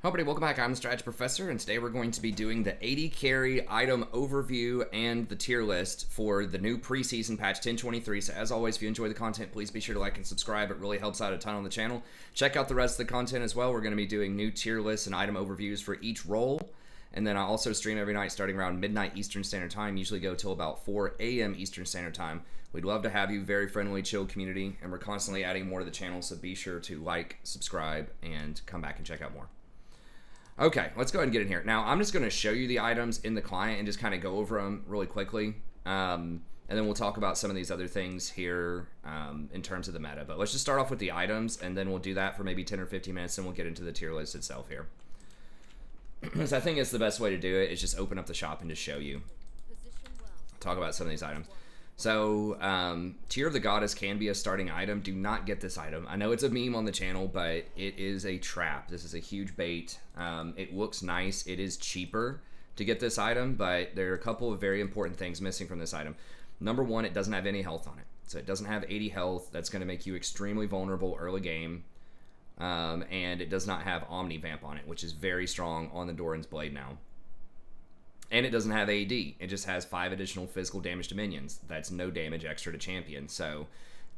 Hello everybody, welcome back. I'm the Strategy Professor, and today we're going to be doing the AD carry item overview and the tier list for the new preseason patch 1023. So as always, if you enjoy the content, please be sure to like and subscribe. It really helps out a ton on the channel. Check out the rest of the content as well. We're going to be doing new tier lists and item overviews for each role. And then I also stream every night starting around midnight Eastern Standard Time, usually go till about 4 a.m. Eastern Standard Time. We'd love to have you, very friendly, chill community, and we're constantly adding more to the channel, so be sure to like, subscribe, and come back and check out more. Okay, let's go ahead and get in here. Now, I'm just going to show you the items in the client and just kind of go over them really quickly. And then we'll talk about some of these other things here in terms of the meta. But let's just start off with the items, and then we'll do that for maybe 10 or 15 minutes, and we'll get into the tier list itself here. So I think it's the best way to do it is just open up the shop and just show you. Talk about some of these items. So, Tear of the Goddess can be a starting item. Do not get this item. I know it's a meme on the channel, but it is a trap. This is a huge bait. It looks nice. It is cheaper to get this item, but there are a couple of very important things missing from this item. Number one, it doesn't have any health on it. So it doesn't have 80 health. That's going to make you extremely vulnerable early game. And it does not have Omni Vamp on it, which is very strong on the Doran's Blade now. And it doesn't have AD. It just has 5 additional physical damage to minions. That's no damage extra to champion. So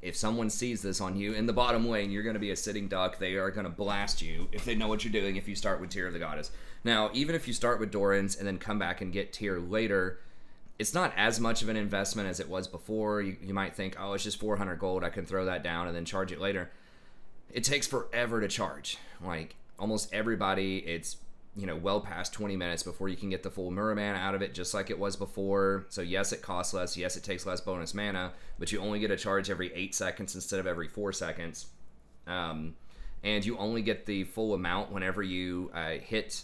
if someone sees this on you in the bottom lane, you're going to be a sitting duck. They are going to blast you if they know what you're doing if you start with Tear of the Goddess. Now, even if you start with Doran's and then come back and get Tear later, it's not as much of an investment as it was before. You might think, oh, it's just 400 gold. I can throw that down and then charge it later. It takes forever to charge. Like, almost everybody, it's well past 20 minutes before you can get the full Mirror Mana out of it, just like it was before. So yes, it costs less. Yes, it takes less bonus mana, but you only get a charge every 8 seconds instead of every 4 seconds. And you only get the full amount whenever you hit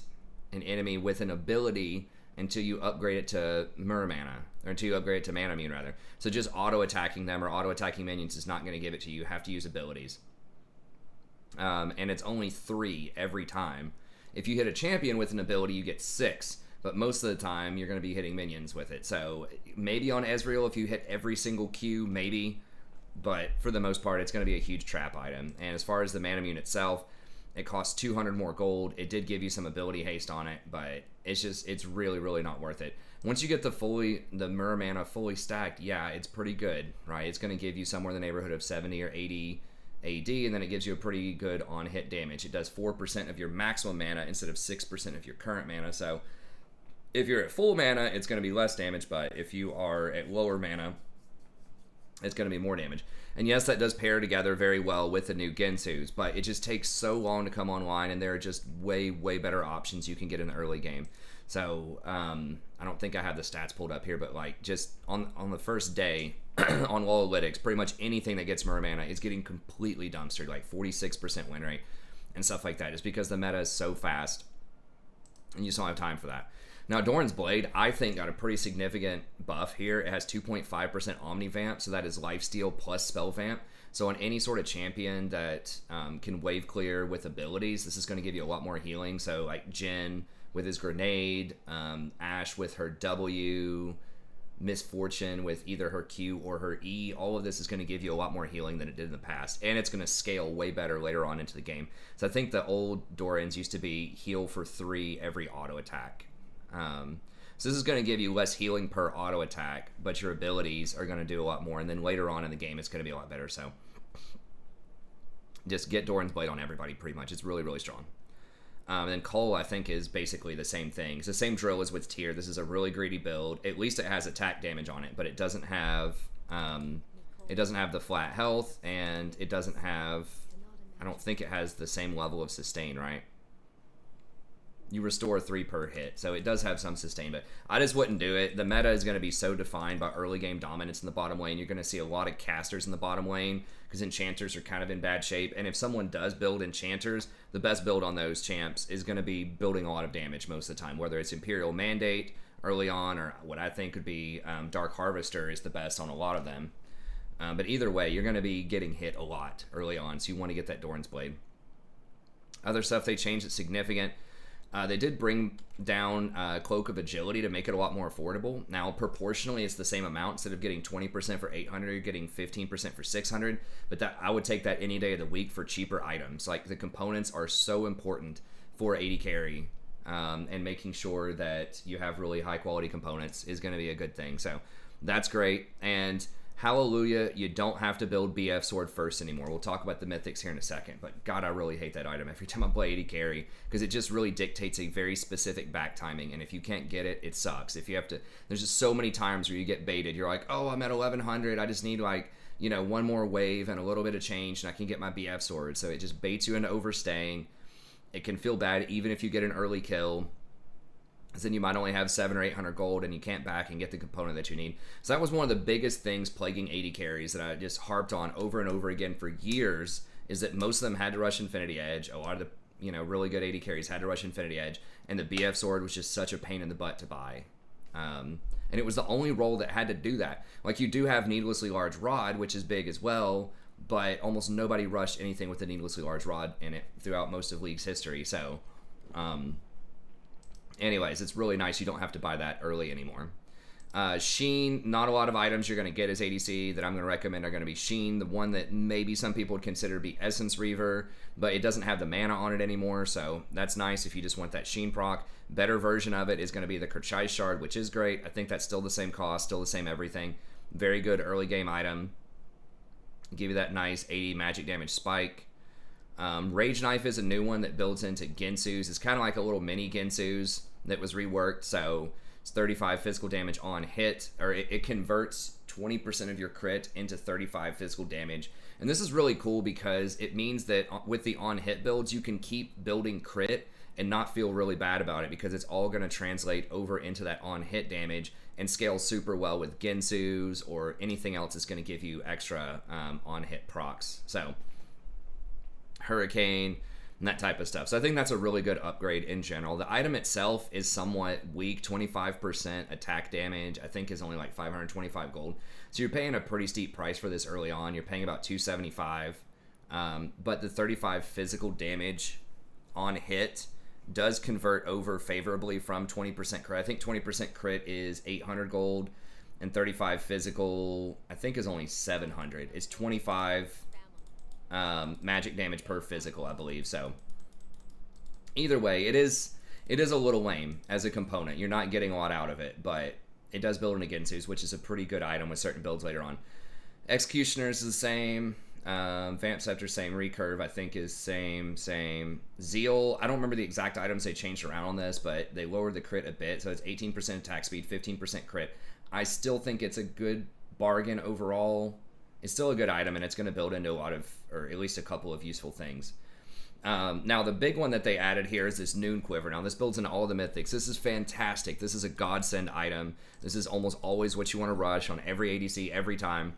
an enemy with an ability until you upgrade it to Mirror Mana, or until you upgrade it to Mana Immune, rather. So just auto-attacking them or auto-attacking minions is not going to give it to you. You have to use abilities. And it's only 3 every time. If you hit a champion with an ability, you get 6, but most of the time you're going to be hitting minions with it. So maybe on Ezreal, if you hit every single Q, maybe, but for the most part, it's going to be a huge trap item. And as far as the Mana Immune itself, it costs 200 more gold. It did give you some ability haste on it, but it's really, really not worth it. Once you get the Mirror Mana fully stacked, yeah, it's pretty good, right? It's going to give you somewhere in the neighborhood of 70 or 80 AD, and then it gives you a pretty good on-hit damage. It does 4% of your maximum mana instead of 6% of your current mana. So if you're at full mana, it's going to be less damage, but if you are at lower mana, it's going to be more damage. And yes, that does pair together very well with the new Gensus, but it just takes so long to come online, and there are just way, way better options you can get in the early game. So I don't think I have the stats pulled up here, but like just on the first day on Lowalytics, pretty much anything that gets Mirror Mana is getting completely dumpstered, like 46% win rate and stuff like that, just because the meta is so fast and you just don't have time for that. Now, Doran's Blade, I think, got a pretty significant buff here. It has 2.5% Omni Vamp, so that is Lifesteal plus Spell Vamp. So on any sort of champion that can wave clear with abilities, this is going to give you a lot more healing. So like Jhin with his grenade, Ashe with her W, Miss Fortune with either her Q or her E, all of this is going to give you a lot more healing than it did in the past, and it's going to scale way better later on into the game. So I think the old Dorans used to be heal for 3 every auto attack. So this is going to give you less healing per auto attack, but your abilities are going to do a lot more, and then later on in the game it's going to be a lot better. So just get Doran's Blade on everybody pretty much. It's really, really strong. And then Cole, I think, is basically the same thing. It's the same drill as with Tyr. This is a really greedy build. At least it has attack damage on it, but it doesn't have the flat health, and it doesn't have, I don't think it has the same level of sustain, right? You restore 3 per hit, so it does have some sustain, but I just wouldn't do it. The meta is going to be so defined by early game dominance in the bottom lane. You're going to see a lot of casters in the bottom lane because enchanters are kind of in bad shape, and if someone does build enchanters, the best build on those champs is going to be building a lot of damage most of the time, whether it's Imperial Mandate early on or what I think would be Dark Harvester is the best on a lot of them. But either way, you're going to be getting hit a lot early on, so you want to get that Doran's Blade. Other stuff they changed that's significant. They did bring down Cloak of Agility to make it a lot more affordable. Now, proportionally, it's the same amount. Instead of getting 20% for 800, you're getting 15% for 600. But that I would take that any day of the week for cheaper items. Like, the components are so important for AD carry, and making sure that you have really high quality components is going to be a good thing. So that's great. And hallelujah, you don't have to build BF Sword first anymore. We'll talk about the mythics here in a second, but God, I really hate that item every time I play AD carry, because it just really dictates a very specific back timing, and if you can't get it, it sucks. If you have to, there's just so many times where you get baited. You're like, oh, I'm at 1100, I just need like, you know, one more wave and a little bit of change, and I can get my BF Sword. So it just baits you into overstaying. It can feel bad even if you get an early kill, because then you might only have 700 or 800 gold and you can't back and get the component that you need. So that was one of the biggest things plaguing AD carries that I just harped on over and over again for years, is that most of them had to rush Infinity Edge. A lot of the, you know, really good AD carries had to rush Infinity Edge, and the BF Sword was just such a pain in the butt to buy. And it was the only role that had to do that. Like, you do have Needlessly Large Rod, which is big as well, but almost nobody rushed anything with the Needlessly Large Rod in it throughout most of League's history. So, anyways, it's really nice you don't have to buy that early anymore. Sheen, not a lot of items you're going to get as ADC that I'm going to recommend are going to be Sheen. The one that maybe some people would consider to be Essence Reaver, but it doesn't have the mana on it anymore, so that's nice if you just want that Sheen proc. Better version of it is going to be the Kerchai Shard, which is great. I think that's still the same cost, still the same everything. Very good early game item. Give you that nice 80 magic damage spike. Rage Knife is a new one that builds into Gensu's. It's kind of like a little mini Gensu's that was reworked, so it's 35 physical damage on hit, or it converts 20% of your crit into 35 physical damage. And this is really cool because it means that with the on hit builds, you can keep building crit and not feel really bad about it, because it's all going to translate over into that on hit damage and scale super well with Gensu's or anything else that's going to give you extra on hit procs. So Hurricane and that type of stuff. So I think that's a really good upgrade in general. The item itself is somewhat weak. 25% attack damage, I think, is only like 525 gold. So you're paying a pretty steep price for this early on. You're paying about 275. But the 35 physical damage on hit does convert over favorably from 20% crit. I think 20% crit is 800 gold, and 35 physical, I think, is only 700. It's 25 magic damage per physical, I believe. So either way, it is a little lame as a component. You're not getting a lot out of it, but it does build into Gensu's, which is a pretty good item with certain builds later on. Executioners is the same. Vamp Scepter, same. Recurve, I think, is same. Zeal, I don't remember the exact items they changed around on this, but they lowered the crit a bit, so it's 18% attack speed, 15% crit. I still think it's a good bargain overall. It's still a good item, and it's going to build into a lot of, or at least a couple of useful things. Now, the big one that they added here is this Noon Quiver. Now, this builds into all the mythics. This is fantastic. This is a godsend item. This is almost always what you want to rush on every ADC every time.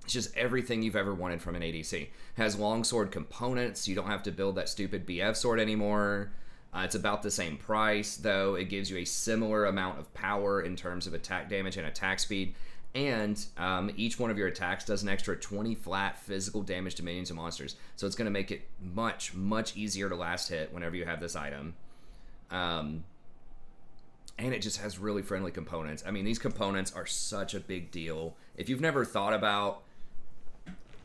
It's just everything you've ever wanted from an ADC. It has longsword components. You don't have to build that stupid BF sword anymore. It's about the same price, though. It gives you a similar amount of power in terms of attack damage and attack speed. And each one of your attacks does an extra 20 flat physical damage to minions and monsters. So it's going to make it much, much easier to last hit whenever you have this item. And it just has really friendly components. I mean, these components are such a big deal. If you've never thought about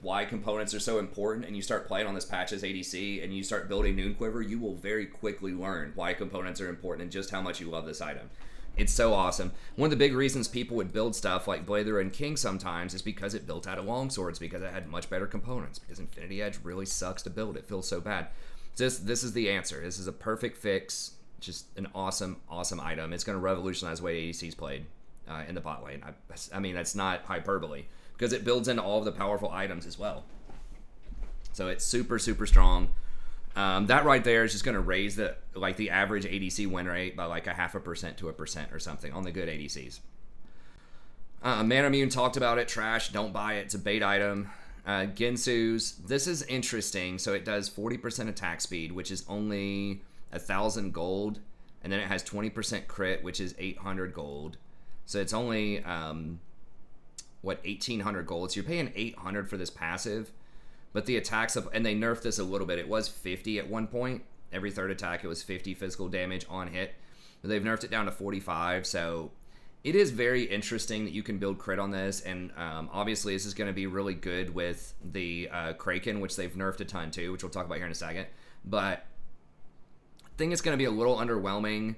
why components are so important, and you start playing on this patch as ADC and you start building Noon Quiver, you will very quickly learn why components are important and just how much you love this item. It's so awesome. One of the big reasons people would build stuff like Blather and King sometimes is because it built out of longswords, because it had much better components, because Infinity Edge really sucks to build. It feels so bad. This is the answer. This is a perfect fix. Just an awesome, awesome item. It's going to revolutionize the way ADC's played in the bot lane. I mean, that's not hyperbole, because it builds into all of the powerful items as well. So it's super, super strong. That right there is just going to raise the average ADC win rate by like 0.5% to 1% or something on the good ADCs. Manamune talked about it. Trash. Don't buy it. It's a bait item. Gensu's. This is interesting. So it does 40% attack speed, which is only 1,000 gold, and then it has 20% crit, which is 800 gold. So it's only 1,800 gold. So you're paying 800 for this passive. But the attacks of, and they nerfed this a little bit. It was 50 at one point. Every third attack, it was 50 physical damage on hit. But they've nerfed it down to 45. So it is very interesting that you can build crit on this. And obviously, this is going to be really good with the Kraken, which they've nerfed a ton too, which we'll talk about here in a second. But think it's going to be a little underwhelming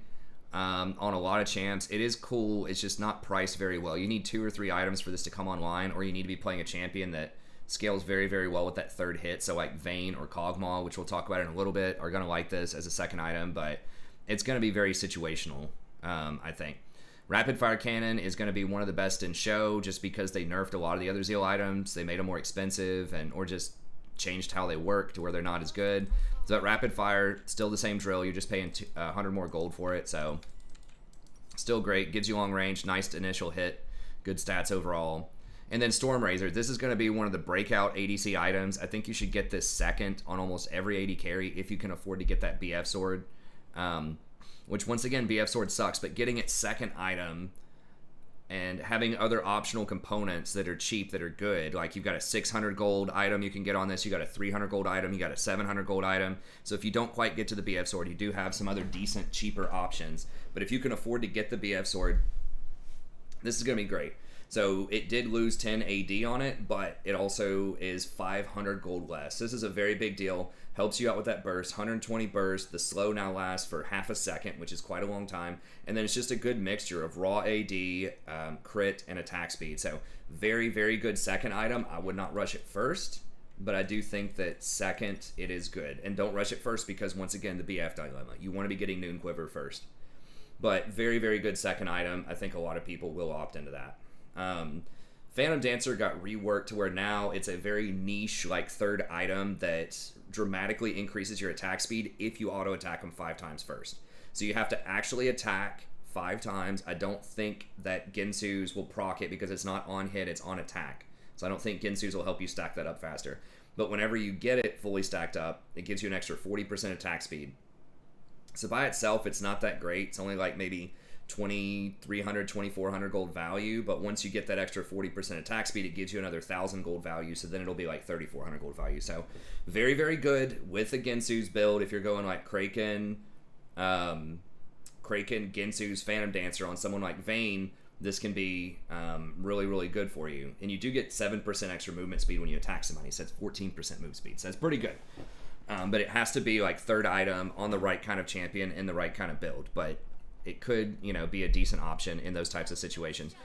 on a lot of champs. It is cool. It's just not priced very well. You need 2 or 3 items for this to come online, or you need to be playing a champion that scales very, very well with that third hit. So like Vayne or Kog'Maw, which we'll talk about in a little bit, are going to like this as a second item, but it's going to be very situational, I think. Rapid Fire Cannon is going to be one of the best in show just because they nerfed a lot of the other Zeal items. They made them more expensive or just changed how they work to where they're not as good. So that Rapid Fire, still the same drill. You're just paying 100 more gold for it. So still great. Gives you long range. Nice initial hit. Good stats overall. And then Storm Razor. This is going to be one of the breakout ADC items. I think you should get this second on almost every AD carry if you can afford to get that BF sword. Which, once again, BF sword sucks, but getting its second item and having other optional components that are cheap, that are good, like you've got a 600 gold item you can get on this, you got a 300 gold item, you got a 700 gold item. So if you don't quite get to the BF sword, you do have some other decent, cheaper options. But if you can afford to get the BF sword, this is going to be great. So it did lose 10 AD on it, but it also is 500 gold less. This is a very big deal. Helps you out with that burst. 120 burst. The slow now lasts for half a second, which is quite a long time. And then it's just a good mixture of raw AD, crit, and attack speed. So very, very good second item. I would not rush it first, but I do think that second, it is good. And don't rush it first because, once again, the BF dilemma. You want to be getting Noon Quiver first. But very, very good second item. I think a lot of people will opt into that. Phantom Dancer got reworked to where now it's a very niche like third item that dramatically increases your attack speed if you auto attack them 5 times first. So you have to actually attack 5 times. I don't think that Gensu's will proc it because it's not on hit, it's on attack. So I don't think Gensu's will help you stack that up faster. But whenever you get it fully stacked up, it gives you an extra 40% attack speed. So by itself, it's not that great. It's only like maybe 2,300, 2,400 gold value, but once you get that extra 40% attack speed, it gives you another 1,000 gold value, so then it'll be like 3,400 gold value. So very, very good with the Gensu's build. If you're going like Kraken, Gensu's, Phantom Dancer on someone like Vayne, this can be really, really good for you. And you do get 7% extra movement speed when you attack somebody, so that's 14% move speed, so that's pretty good. But it has to be like third item on the right kind of champion in the right kind of build, but it could, be a decent option in those types of situations.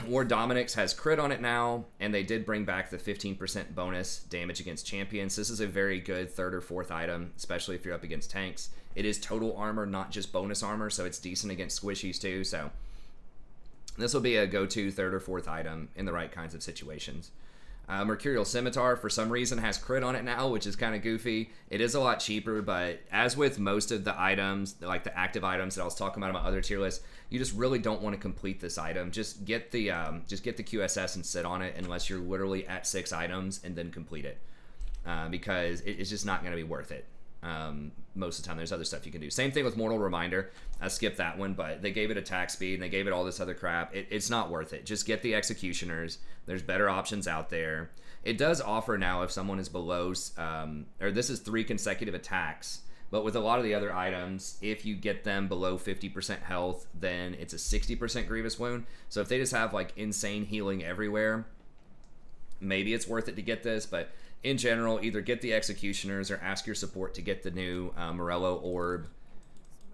War Dominix has crit on it now, and they did bring back the 15% bonus damage against champions. This is a very good third or fourth item, especially if you're up against tanks. It is total armor, not just bonus armor, so it's decent against squishies too. So this will be a go-to third or fourth item in the right kinds of situations. Mercurial Scimitar, for some reason, has crit on it now, which is kind of goofy. It is a lot cheaper, but as with most of the items, like the active items that I was talking about in my other tier list, you just really don't want to complete this item. Just get the QSS and sit on it unless you're literally at 6 items and then complete it, because it's just not going to be worth it. Most of the time, there's other stuff you can do. Same thing with Mortal Reminder. I skipped that one, but they gave it attack speed and they gave it all this other crap. It's not worth it. Just get the Executioners. There's better options out there. It does offer now if someone is below, or this is 3 consecutive attacks, but with a lot of the other items, if you get them below 50% health, then it's a 60% Grievous Wound. So if they just have like insane healing everywhere, maybe it's worth it to get this, but in general, either get the Executioners or ask your support to get the new Morello Orb,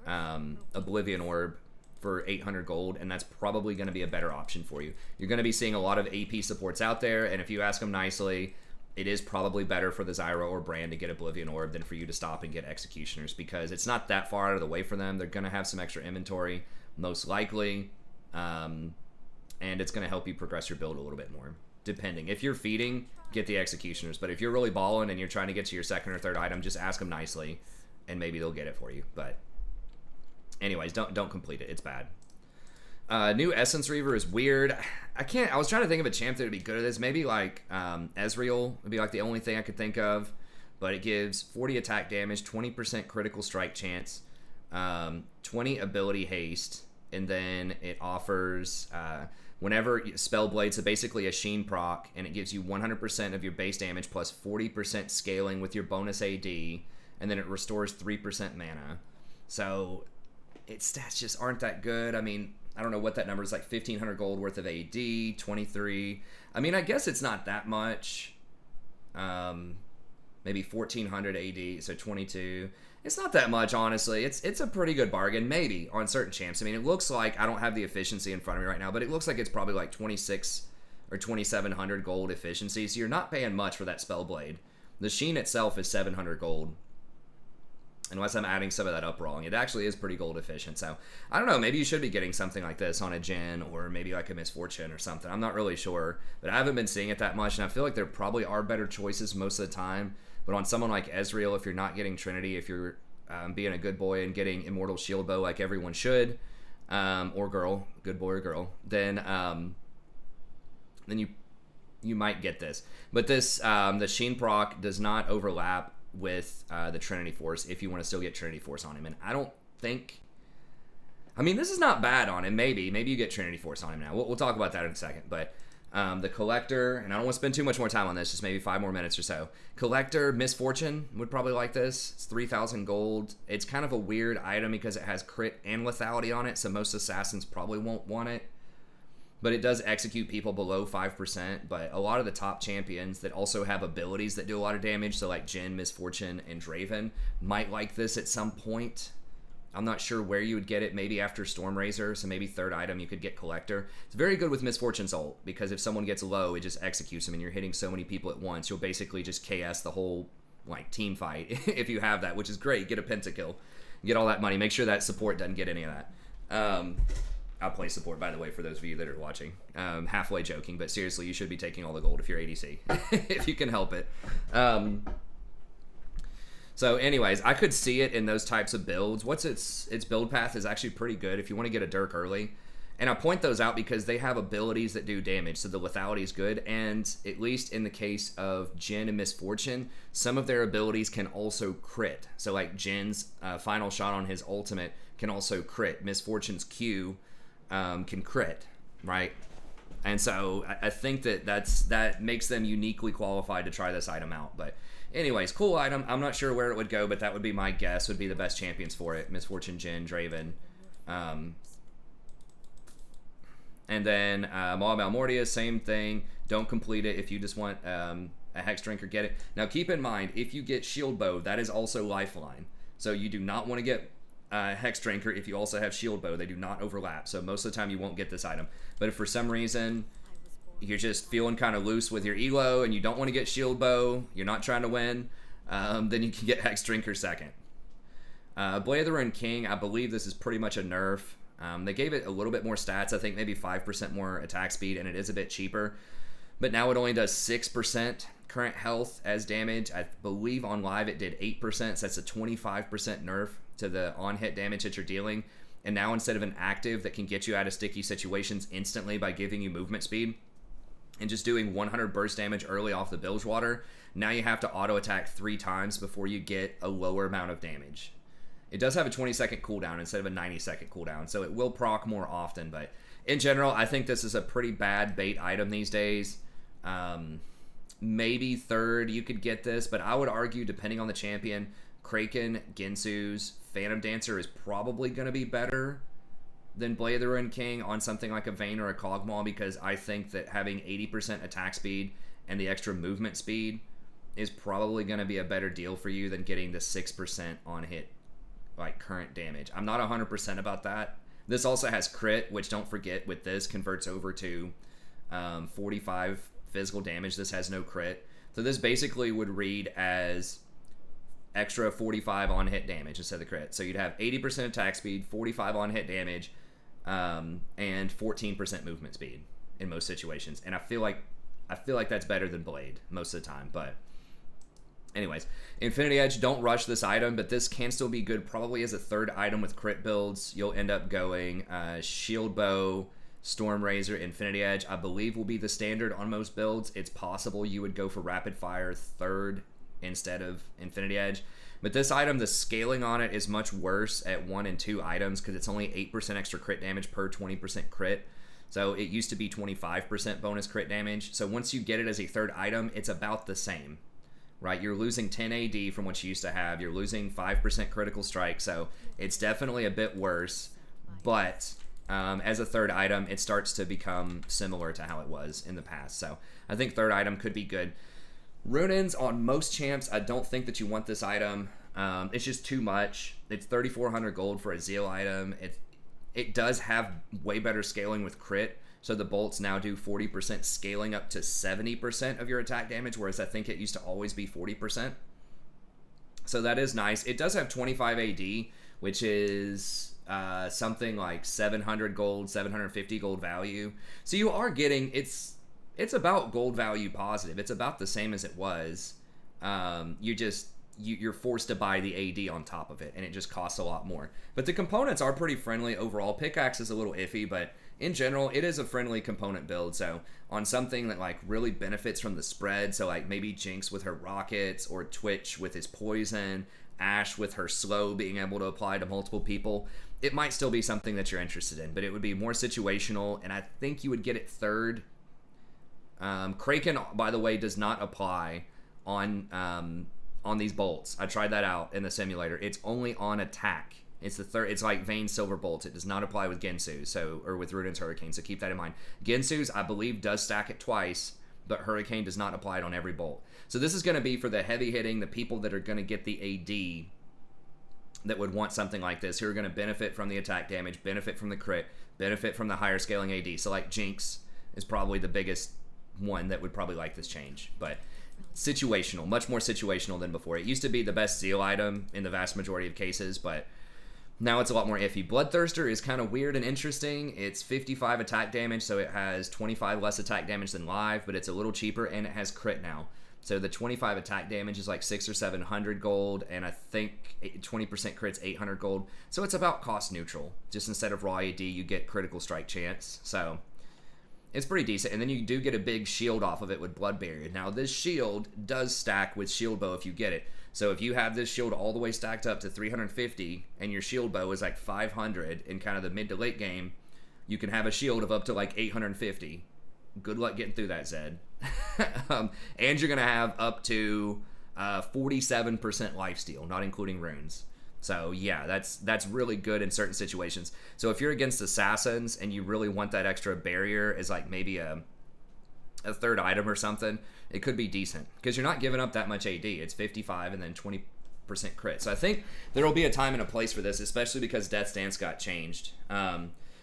Oblivion Orb for 800 gold, and that's probably going to be a better option for you. You're going to be seeing a lot of AP supports out there, and if you ask them nicely, it is probably better for the Zyra or Brand to get Oblivion Orb than for you to stop and get Executioners, because it's not that far out of the way for them. They're going to have some extra inventory, most likely, and it's going to help you progress your build a little bit more. Depending. If you're feeding, get the Executioners. But if you're really balling and you're trying to get to your second or third item, just ask them nicely, and maybe they'll get it for you. But anyways, don't complete it. It's bad. New Essence Reaver is weird. I was trying to think of a champ that would be good at this. Maybe like Ezreal would be like the only thing I could think of. But it gives 40 attack damage, 20% critical strike chance, 20 ability haste, and then it offers... whenever Spellblade, so basically a Sheen proc, and it gives you 100% of your base damage plus 40% scaling with your bonus AD, and then it restores 3% mana. So its stats just aren't that good. I mean, I don't know what that number is, like 1,500 gold worth of AD, 23. I mean, I guess it's not that much. maybe 1400 AD, so 22. It's not that much, honestly. It's a pretty good bargain, maybe, on certain champs. I mean, it looks like, I don't have the efficiency in front of me right now, but it looks like it's probably like 26 or 2700 gold efficiency, so you're not paying much for that Spellblade. The Sheen itself is 700 gold, unless I'm adding some of that up wrong. It actually is pretty gold efficient, so I don't know, maybe you should be getting something like this on a Jin, or maybe like a Misfortune or something. I'm not really sure, but I haven't been seeing it that much, and I feel like there probably are better choices most of the time. But on someone like Ezreal, if you're not getting Trinity, if you're being a good boy and getting Immortal Shield Bow like everyone should, or girl, good boy or girl, then you might get this. But this, the Sheen proc does not overlap with the Trinity Force if you want to still get Trinity Force on him. And I don't think... I mean, this is not bad on him, maybe. Maybe you get Trinity Force on him now. We'll talk about that in a second. But the Collector, and I don't want to spend too much more time on this, just maybe 5 more minutes or so. Collector, Misfortune would probably like this. It's 3,000 gold. It's kind of a weird item because it has crit and lethality on it, so most assassins probably won't want it. But it does execute people below 5%, but a lot of the top champions that also have abilities that do a lot of damage, so like Jhin, Misfortune, and Draven, might like this at some point. I'm not sure where you would get it, maybe after Stormrazor, so maybe third item you could get Collector. It's very good with Misfortune's ult, because if someone gets low, it just executes them, and you're hitting so many people at once, you'll basically just KS the whole like team fight if you have that, which is great. Get a pentakill, get all that money. Make sure that support doesn't get any of that. I'll play support, by the way, for those of you that are watching. Halfway joking, but seriously, you should be taking all the gold if you're ADC, if you can help it. So anyways, I could see it in those types of builds. What's its build path is actually pretty good if you want to get a Dirk early. And I point those out because they have abilities that do damage, so the lethality is good. And at least in the case of Jhin and Misfortune, some of their abilities can also crit. So like Jin's final shot on his ultimate can also crit. Misfortune's Q can crit, right? And so I think that makes them uniquely qualified to try this item out. But anyways, cool item. I'm not sure where it would go, but that would be my guess, would be the best champions for it. Misfortune, Jhin, Draven. And then Maul Malmortia, same thing. Don't complete it if you just want a Hex Drinker, get it. Now keep in mind, if you get Shield Bow, that is also Lifeline. So you do not want to get Hex Drinker if you also have Shield Bow. They do not overlap, so most of the time you won't get this item. But if for some reason you're just feeling kind of loose with your elo and you don't want to get Shield Bow, you're not trying to win, then you can get Hex Drinker second. Blade of the Ruined King, I believe this is pretty much a nerf. They gave it a little bit more stats, I think maybe 5% more attack speed, and it is a bit cheaper. But now it only does 6% current health as damage. I believe on live it did 8%, so that's a 25% nerf to the on-hit damage that you're dealing. And now instead of an active that can get you out of sticky situations instantly by giving you movement speed and just doing 100 burst damage early off the Bilgewater, now you have to auto-attack 3 times before you get a lower amount of damage. It does have a 20-second cooldown instead of a 90-second cooldown, so it will proc more often. But in general, I think this is a pretty bad bait item these days. Maybe third you could get this, but I would argue, depending on the champion, Kraken, Ginsu's Phantom Dancer is probably going to be better than Blade of the Ruined King on something like a Vayne or a Kog'Maw, because I think that having 80% attack speed and the extra movement speed is probably going to be a better deal for you than getting the 6% on hit like current damage. I'm not 100% about that. This also has crit, which, don't forget, with this converts over to 45 physical damage. This has no crit, so this basically would read as extra 45 on hit damage instead of the crit. So you'd have 80% attack speed, 45 on hit damage, and 14% movement speed in most situations. And I feel like that's better than Blade most of the time. But anyways, Infinity Edge, don't rush this item, but this can still be good probably as a third item with crit builds. You'll end up going Shield Bow, Stormrazor, Infinity Edge, I believe will be the standard on most builds. It's possible you would go for Rapid Fire third instead of Infinity Edge. But this item, the scaling on it is much worse at 1 and 2 items because it's only 8% extra crit damage per 20% crit. So it used to be 25% bonus crit damage. So once you get it as a third item, it's about the same, right? You're losing 10 AD from what you used to have. You're losing 5% critical strike. So it's definitely a bit worse. But as a third item, it starts to become similar to how it was in the past. So I think third item could be good. Rune-ins on most champs, I don't think that you want this item. It's just too much. It's 3,400 gold for a Zeal item. It does have way better scaling with crit. So the bolts now do 40% scaling up to 70% of your attack damage, whereas I think it used to always be 40%. So that is nice. It does have 25 AD, which is something like 700 gold, 750 gold value. So you are getting, it's about gold value positive. It's about the same as it was. You're forced to buy the AD on top of it, and it just costs a lot more. But the components are pretty friendly overall. Pickaxe is a little iffy, but in general, it is a friendly component build. So on something that like really benefits from the spread, so like maybe Jinx with her rockets, or Twitch with his poison, Ashe with her slow being able to apply to multiple people, it might still be something that you're interested in, but it would be more situational, and I think you would get it third. Kraken, by the way, does not apply on these bolts. I tried that out in the simulator. It's only on attack. It's the third. It's like Vayne Silver Bolts. It does not apply with Gensu, or with Ruden's Hurricane. So keep that in mind. Gensu's, I believe, does stack it twice, but Hurricane does not apply it on every bolt. So this is going to be for the heavy hitting, the people that are going to get the AD, that would want something like this, who are going to benefit from the attack damage, benefit from the crit, benefit from the higher scaling AD. So like Jinx is probably the biggest one that would probably like this change, but situational, much more situational than before. It used to be the best Zeal item in the vast majority of cases, but now it's a lot more iffy. Bloodthirster is kind of weird and interesting. It's 55 attack damage, so it has 25 less attack damage than live, but it's a little cheaper, and it has crit now. So the 25 attack damage is like 600 or 700 gold, and I think 20% crit's 800 gold. So it's about cost neutral. Just instead of raw AD, you get critical strike chance. So it's pretty decent. And then you do get a big shield off of it with Blood Barrier. Now this shield does stack with Shield Bow if you get it. So if you have this shield all the way stacked up to 350 and your Shield Bow is like 500 in kind of the mid to late game, you can have a shield of up to like 850. Good luck getting through that, Zed. And you're going to have up to 47% lifesteal, not including runes. So yeah, that's really good in certain situations. So if you're against assassins and you really want that extra barrier as like maybe a third item or something, it could be decent because you're not giving up that much AD. It's 55 and then 20% crit. So I think there will be a time and a place for this, especially because Death's Dance got changed.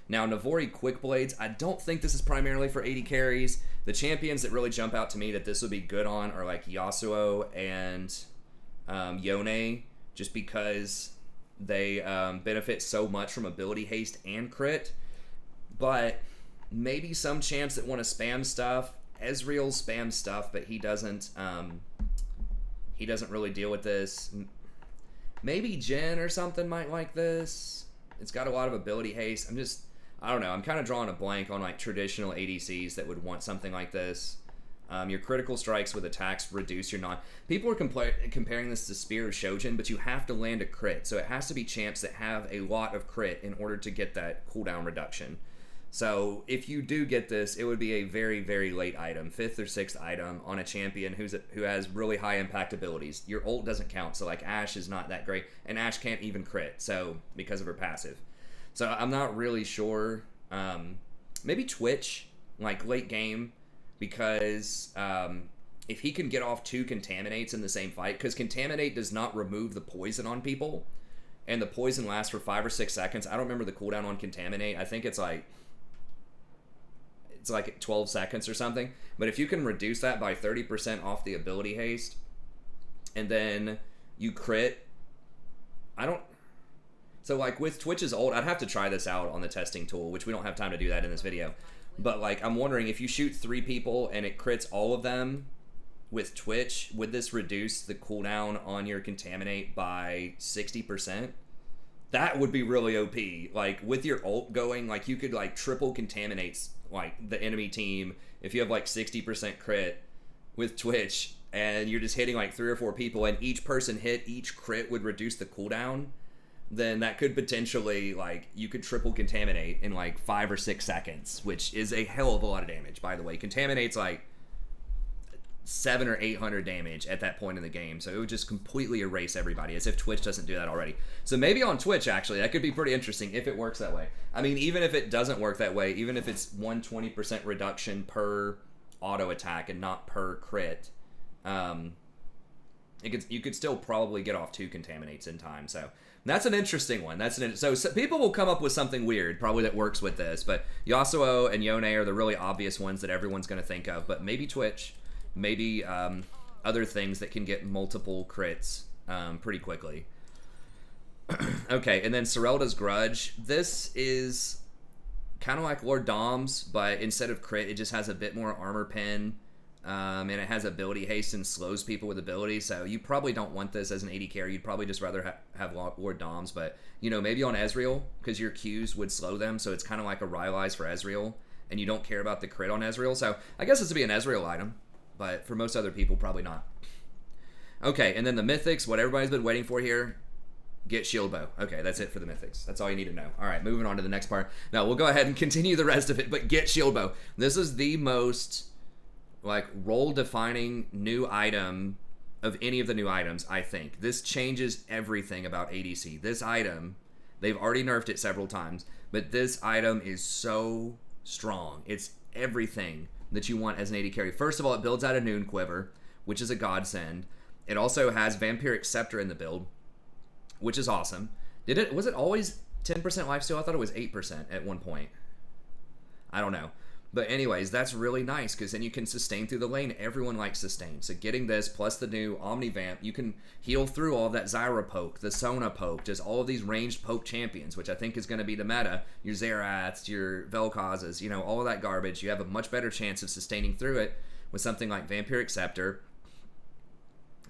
Now, Navori Quick Blades, I don't think this is primarily for AD carries. The champions that really jump out to me that this would be good on are like Yasuo and Yone, just because they benefit so much from ability haste and crit. But maybe some champs that want to spam stuff. Ezreal spams stuff, but he doesn't really deal with this. Maybe Jhin or something might like this. It's got a lot of ability haste. I don't know. I'm kind of drawing a blank on like traditional ADCs that would want something like this. Your critical strikes with attacks reduce your non... People are comparing this to Spear of Shojin, but you have to land a crit. So it has to be champs that have a lot of crit in order to get that cooldown reduction. So if you do get this, it would be a very, very late item, 5th or 6th item on a champion who has really high impact abilities. Your ult doesn't count, so like Ashe is not that great, and Ashe can't even crit, so because of her passive. So I'm not really sure. Maybe Twitch, like late game, because if he can get off 2 Contaminates in the same fight, because Contaminate does not remove the poison on people, and the poison lasts for 5 or 6 seconds. I don't remember the cooldown on Contaminate. I think it's like 12 seconds or something. But if you can reduce that by 30% off the ability haste, and then you crit, so like with Twitch's ult, I'd have to try this out on the testing tool, which we don't have time to do that in this video. But like, I'm wondering if you shoot 3 people and it crits all of them with Twitch, would this reduce the cooldown on your Contaminate by 60%? That would be really OP. Like with your ult going, like you could like triple Contaminates like the enemy team if you have like 60% crit with Twitch, and you're just hitting like 3 or 4 people, and each person hit, each crit would reduce the cooldown. Then that could potentially, like, you could triple Contaminate in like 5 or 6 seconds, which is a hell of a lot of damage, by the way. Contaminate's like 700 or 800 damage at that point in the game, so it would just completely erase everybody, as if Twitch doesn't do that already. So maybe on Twitch, actually, that could be pretty interesting if it works that way. I mean, even if it doesn't work that way, even if it's 120% reduction per auto attack and not per crit, You could still probably get off 2 contaminates in time. So that's an interesting one. So people will come up with something weird probably that works with this, but Yasuo and Yone are the really obvious ones that everyone's going to think of. But maybe Twitch, maybe other things that can get multiple crits pretty quickly. Okay, and then Serelda's Grudge. This is kind of like Lord Dom's, but instead of crit, it just has a bit more armor pen. And it has ability haste and slows people with ability, so you probably don't want this as an AD carry. You'd probably just rather have Lord Doms, but, you know, maybe on Ezreal, because your Qs would slow them, so it's kind of like a Rylai's for Ezreal, and you don't care about the crit on Ezreal, so I guess this would be an Ezreal item, but for most other people, probably not. Okay, and then the Mythics, what everybody's been waiting for here, get Shield Bow. Okay, that's it for the Mythics. That's all you need to know. All right, moving on to the next part. Now, we'll go ahead and continue the rest of it, but get Shield Bow. This is the most like role defining new item of any of the new items. I think this changes everything about ADC. This item, they've already nerfed it several times, but this item is so strong. It's everything that you want as an AD carry. First of all, it builds out a Noon Quiver, which is a godsend. It also has Vampiric Scepter in the build, which is awesome. Was it always 10% lifesteal? I thought it was 8% at one point. I don't know. But anyways, that's really nice because then you can sustain through the lane. Everyone likes sustain. So getting this plus the new Omni Vamp, you can heal through all of that Zyra poke, the Sona poke, just all of these ranged poke champions, which I think is going to be the meta. Your Zeraths, your Vel'Kozes, you know, all of that garbage. You have a much better chance of sustaining through it with something like Vampiric Scepter.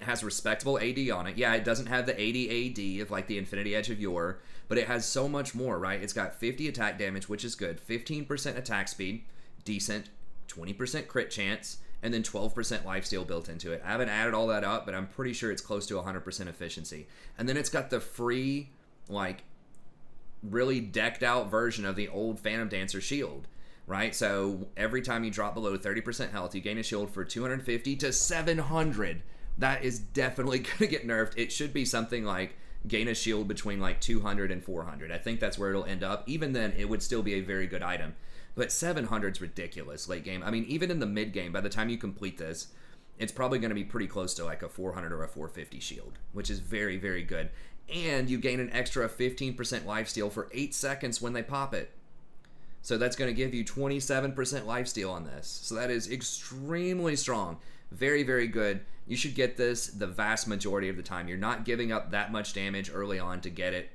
It has respectable AD on it. Yeah, it doesn't have the 80 AD of like the Infinity Edge of yore, but it has so much more, right? It's got 50 attack damage, which is good, 15% attack speed, decent, 20% crit chance, and then 12% lifesteal built into it. I haven't added all that up, but I'm pretty sure it's close to 100% efficiency. And then it's got the free, like, really decked out version of the old Phantom Dancer shield, right? So every time you drop below 30% health, you gain a shield for 250 to 700. That is definitely going to get nerfed. It should be something like gain a shield between like 200 and 400. I think that's where it'll end up. Even then, it would still be a very good item. But 700's ridiculous late game. I mean, even in the mid game, by the time you complete this, it's probably going to be pretty close to like a 400 or a 450 shield, which is very, very good. And you gain an extra 15% lifesteal for 8 seconds when they pop it. So that's going to give you 27% lifesteal on this. So that is extremely strong. Very, very good. You should get this the vast majority of the time. You're not giving up that much damage early on to get it.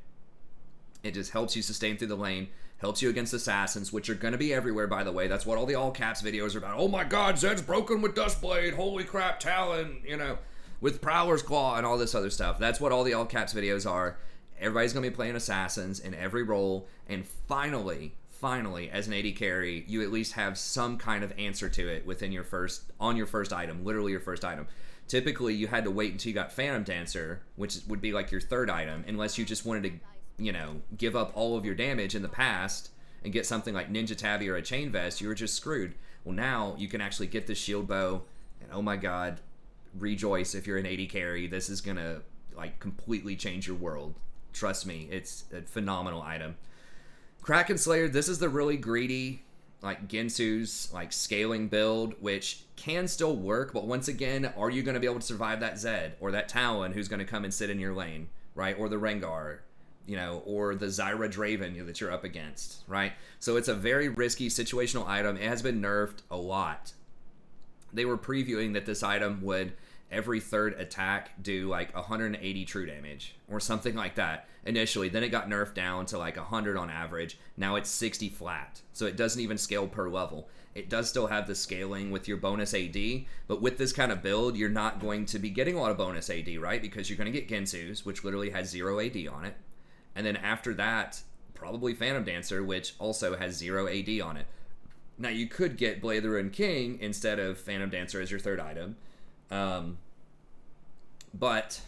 It just helps you sustain through the lane. Helps you against assassins, which are going to be everywhere, by the way. That's what all the all caps videos are about. Oh my god, Zed's broken with Dustblade. Holy crap, Talon, you know, with Prowler's Claw and all this other stuff. That's what all the all caps videos are. Everybody's going to be playing assassins in every role. And finally, as an AD carry, you at least have some kind of answer to it within your first item, literally your first item. Typically, you had to wait until you got Phantom Dancer, which would be like your third item, unless you just wanted to, you know, give up all of your damage in the past and get something like Ninja Tabby or a Chain Vest. You were just screwed. Well, now you can actually get the Shield Bow, and oh my god, rejoice if you're an AD carry. This is gonna like completely change your world. Trust me, it's a phenomenal item. Kraken Slayer, this is the really greedy, like Ginsu's like scaling build, which can still work, but once again, are you going to be able to survive that Zed or that Talon who's going to come and sit in your lane, right? Or the Rengar, you know, or the Zyra Draven that you're up against, right? So it's a very risky situational item. It has been nerfed a lot. They were previewing that this item would every third attack do like 180 true damage or something like that initially. Then it got nerfed down to like 100 on average. Now it's 60 flat. So it doesn't even scale per level. It does still have the scaling with your bonus AD, but with this kind of build, you're not going to be getting a lot of bonus AD, right? Because you're going to get Ginsu's, which literally has 0 AD on it. And then after that, probably Phantom Dancer, which also has 0 AD on it. Now you could get Blade of the Ruined King instead of Phantom Dancer as your third item. But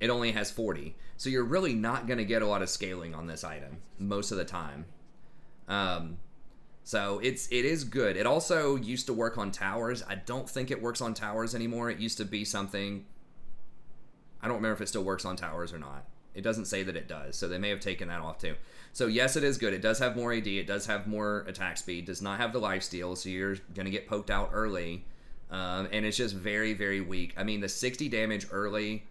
it only has 40. So you're really not going to get a lot of scaling on this item most of the time. So it is good. It also used to work on towers. I don't think it works on towers anymore. It used to be something... I don't remember if it still works on towers or not. It doesn't say that it does, so they may have taken that off too. So yes, it is good. It does have more AD. It does have more attack speed. Does not have the lifesteal, so you're going to get poked out early. And it's just very, very weak. I mean, the 60 damage early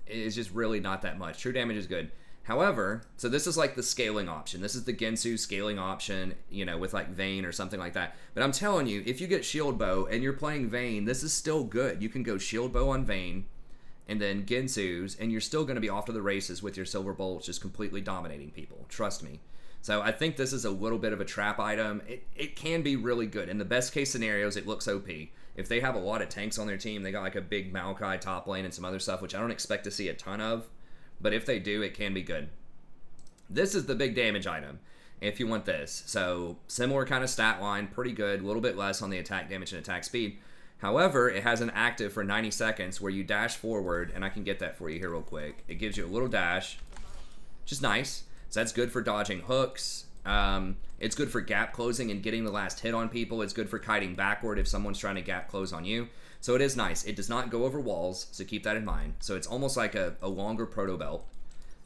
is just really not that much. True damage is good. However, so this is like the scaling option. This is the Gensu scaling option, you know, with like Vayne or something like that. But I'm telling you, if you get Shield Bow and you're playing Vayne, this is still good. You can go Shield Bow on Vayne and then Gensu's, and you're still going to be off to the races with your Silver Bolts just completely dominating people. Trust me. So I think this is a little bit of a trap item. It can be really good. In the best case scenarios, it looks OP. If they have a lot of tanks on their team, they got like a big Maokai top lane and some other stuff, which I don't expect to see a ton of. But if they do, it can be good. This is the big damage item if you want this. So similar kind of stat line, pretty good, a little bit less on the attack damage and attack speed. However, it has an active for 90 seconds where you dash forward, and I can get that for you here real quick. It gives you a little dash, which is nice. So that's good for dodging hooks. It's good for gap closing and getting the last hit on people. It's good for kiting backward if someone's trying to gap close on you. So it is nice. It does not go over walls, so keep that in mind. So it's almost like a longer proto belt.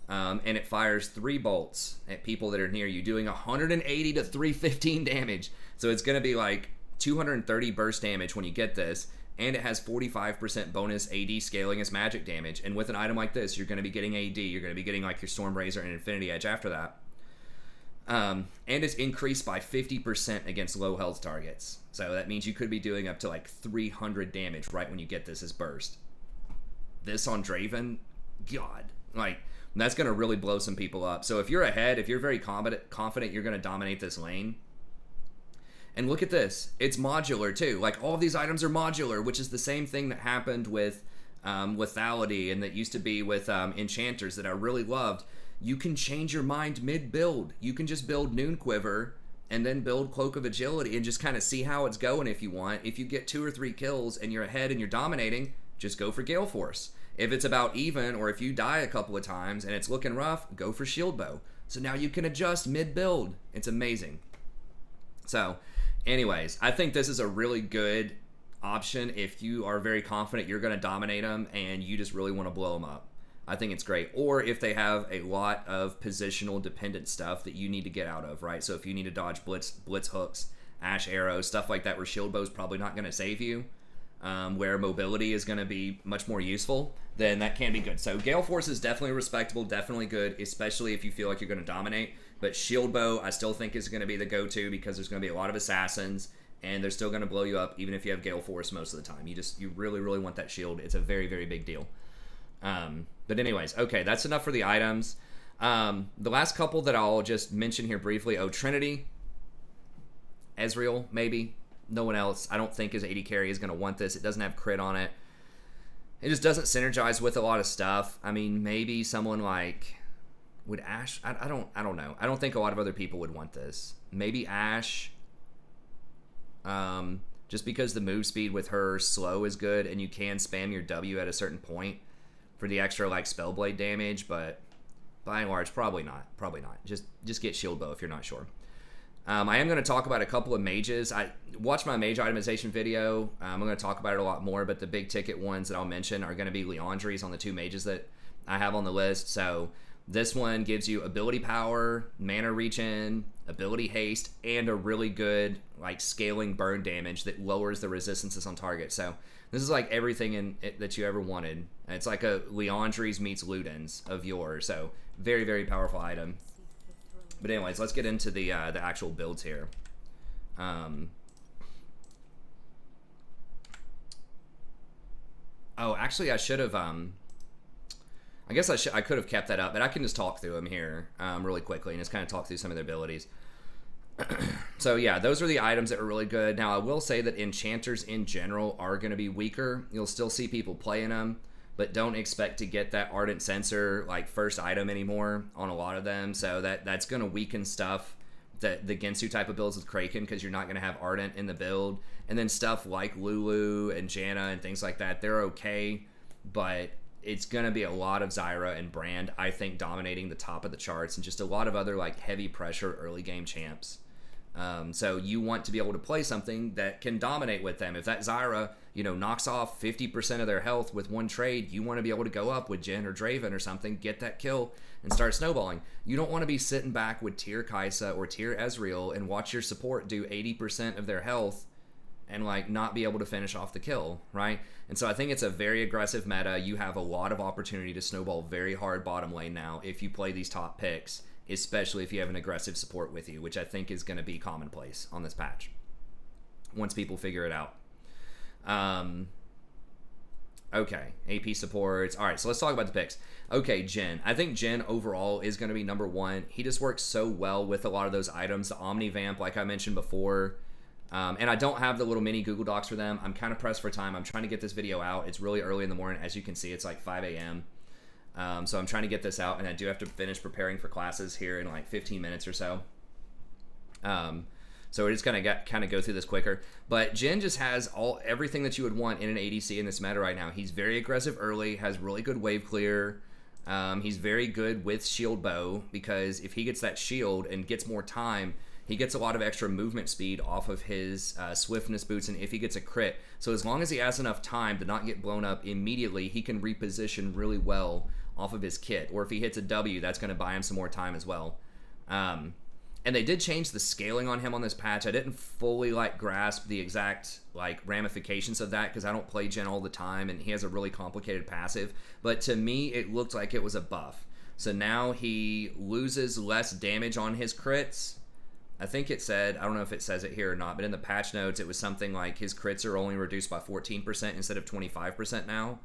And it fires 3 bolts at people that are near you, doing 180 to 315 damage. So it's going to be like 230 burst damage when you get this. And it has 45% bonus AD scaling as magic damage. And with an item like this, you're going to be getting AD. You're going to be getting like your Storm Razor and Infinity Edge after that. And it's increased by 50% against low health targets. So that means you could be doing up to like 300 damage right when you get this as burst. This on Draven, God, like that's going to really blow some people up. So if you're ahead, if you're very confident you're going to dominate this lane. And look at this, it's modular too. Like all of these items are modular, which is the same thing that happened with lethality and that used to be with enchanters that I really loved. You can change your mind mid-build. You can just build Noon Quiver and then build Cloak of Agility and just kind of see how it's going if you want. If you get 2 or 3 kills and you're ahead and you're dominating, just go for Gale Force. If it's about even, or if you die a couple of times and it's looking rough, go for Shield Bow. So now you can adjust mid-build. It's amazing. So, anyways, I think this is a really good option if you are very confident you're going to dominate them and you just really want to blow them up. I think it's great. Or if they have a lot of positional dependent stuff that you need to get out of, right? So if you need to dodge blitz hooks, ash arrows, stuff like that where Shield Bow's probably not going to save you, where mobility is going to be much more useful, then that can be good. So Gale Force is definitely respectable, definitely good, especially if you feel like you're going to dominate. But Shield Bow I still think is going to be the go-to because there's going to be a lot of assassins and they're still going to blow you up even if you have Gale Force most of the time. You really, really want that shield. It's a very, very big deal. But anyways, okay, that's enough for the items. The last couple that I'll just mention here briefly. Trinity, Ezreal, maybe. No one else, I don't think, his AD carry is going to want this. It doesn't have crit on it. It just doesn't synergize with a lot of stuff. I mean, maybe someone like would Ashe. I don't know. I don't think a lot of other people would want this. Maybe Ashe. Just because the move speed with her slow is good, and you can spam your W at a certain point for the extra like Spellblade damage, but by and large, probably not. Probably not. Just get Shield Bow if you're not sure. I am going to talk about a couple of mages. I watched my mage itemization video. I'm going to talk about it a lot more, but the big ticket ones that I'll mention are going to be Leandries on the 2 mages that I have on the list. So this one gives you ability power, mana regen, ability haste, and a really good like scaling burn damage that lowers the resistances on target. So this is like everything in it that you ever wanted. It's like a Leandries meets Ludens of yore. So very, very powerful item. But anyways, let's get into the actual builds here. Oh, actually, I should have. I guess I could have kept that up, but I can just talk through them here really quickly and just kind of talk through some of their abilities. So yeah, those are the items that are really good. Now, I will say that enchanters in general are going to be weaker. You'll still see people playing them, but don't expect to get that Ardent Sensor like first item anymore on a lot of them. So that's going to weaken stuff, the Gensu type of builds with Kraken, because you're not going to have Ardent in the build. And then stuff like Lulu and Janna and things like that, they're okay, but it's going to be a lot of Zyra and Brand, I think, dominating the top of the charts, and just a lot of other like heavy pressure early game champs. So you want to be able to play something that can dominate with them. If that Zyra, knocks off 50% of their health with one trade, you want to be able to go up with Jhin or Draven or something, get that kill, and start snowballing. You don't want to be sitting back with tier Kai'Sa or tier Ezreal and watch your support do 80% of their health and like not be able to finish off the kill, right? And so I think it's a very aggressive meta. You have a lot of opportunity to snowball very hard bottom lane now if you play these top picks, especially if you have an aggressive support with you, which I think is going to be commonplace on this patch once people figure it out. Okay, AP supports. All right, so let's talk about the picks. Okay, Jhin. I think Jhin overall is going to be number one. He just works so well with a lot of those items. The Omni Vamp, like I mentioned before. And I don't have the little mini Google Docs for them. I'm kind of pressed for time. I'm trying to get this video out. It's really early in the morning. As you can see, it's like 5 a.m. So I'm trying to get this out, and I do have to finish preparing for classes here in like 15 minutes or so. So we're just going to kind of go through this quicker. But Jhin just has everything that you would want in an ADC in this meta right now. He's very aggressive early, has really good wave clear. He's very good with shield bow, because if he gets that shield and gets more time, he gets a lot of extra movement speed off of his swiftness boots, and if he gets a crit. So as long as he has enough time to not get blown up immediately, he can reposition really well off of his kit. Or if he hits a W, that's going to buy him some more time as well. And they did change the scaling on him on this patch. I didn't fully grasp the exact ramifications of that, because I don't play Jhin all the time, and he has a really complicated passive. But to me, it looked like it was a buff. So now he loses less damage on his crits. I think it said, I don't know if it says it here or not, but in the patch notes, it was something like his crits are only reduced by 14% instead of 25% now.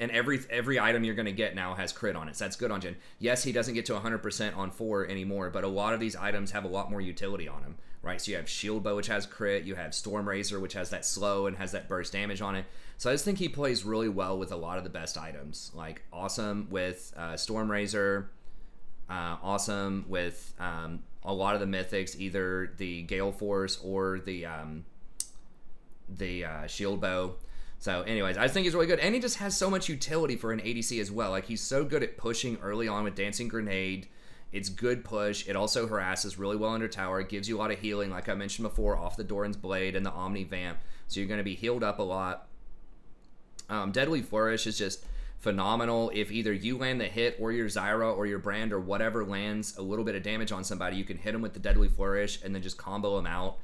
And every item you're going to get now has crit on it, so that's good on Jhin. Yes, he doesn't get to 100% on 4 anymore, but a lot of these items have a lot more utility on him, right? So you have Shield Bow, which has crit, you have Storm Razor, which has that slow and has that burst damage on it. So I just think he plays really well with a lot of the best items. Like, awesome with Storm Razor, awesome with a lot of the mythics, either the Gale Force or the Shield Bow. So anyways, I think he's really good, and he just has so much utility for an ADC as well. Like, he's so good at pushing early on with Dancing Grenade. It's good push. It also harasses really well under tower. It gives you a lot of healing, like I mentioned before, off the Doran's Blade and the Omni Vamp. So you're going to be healed up a lot. Deadly Flourish is just phenomenal. If either you land the hit or your Zyra or your Brand or whatever lands a little bit of damage on somebody, you can hit them with the Deadly Flourish and then just combo them out.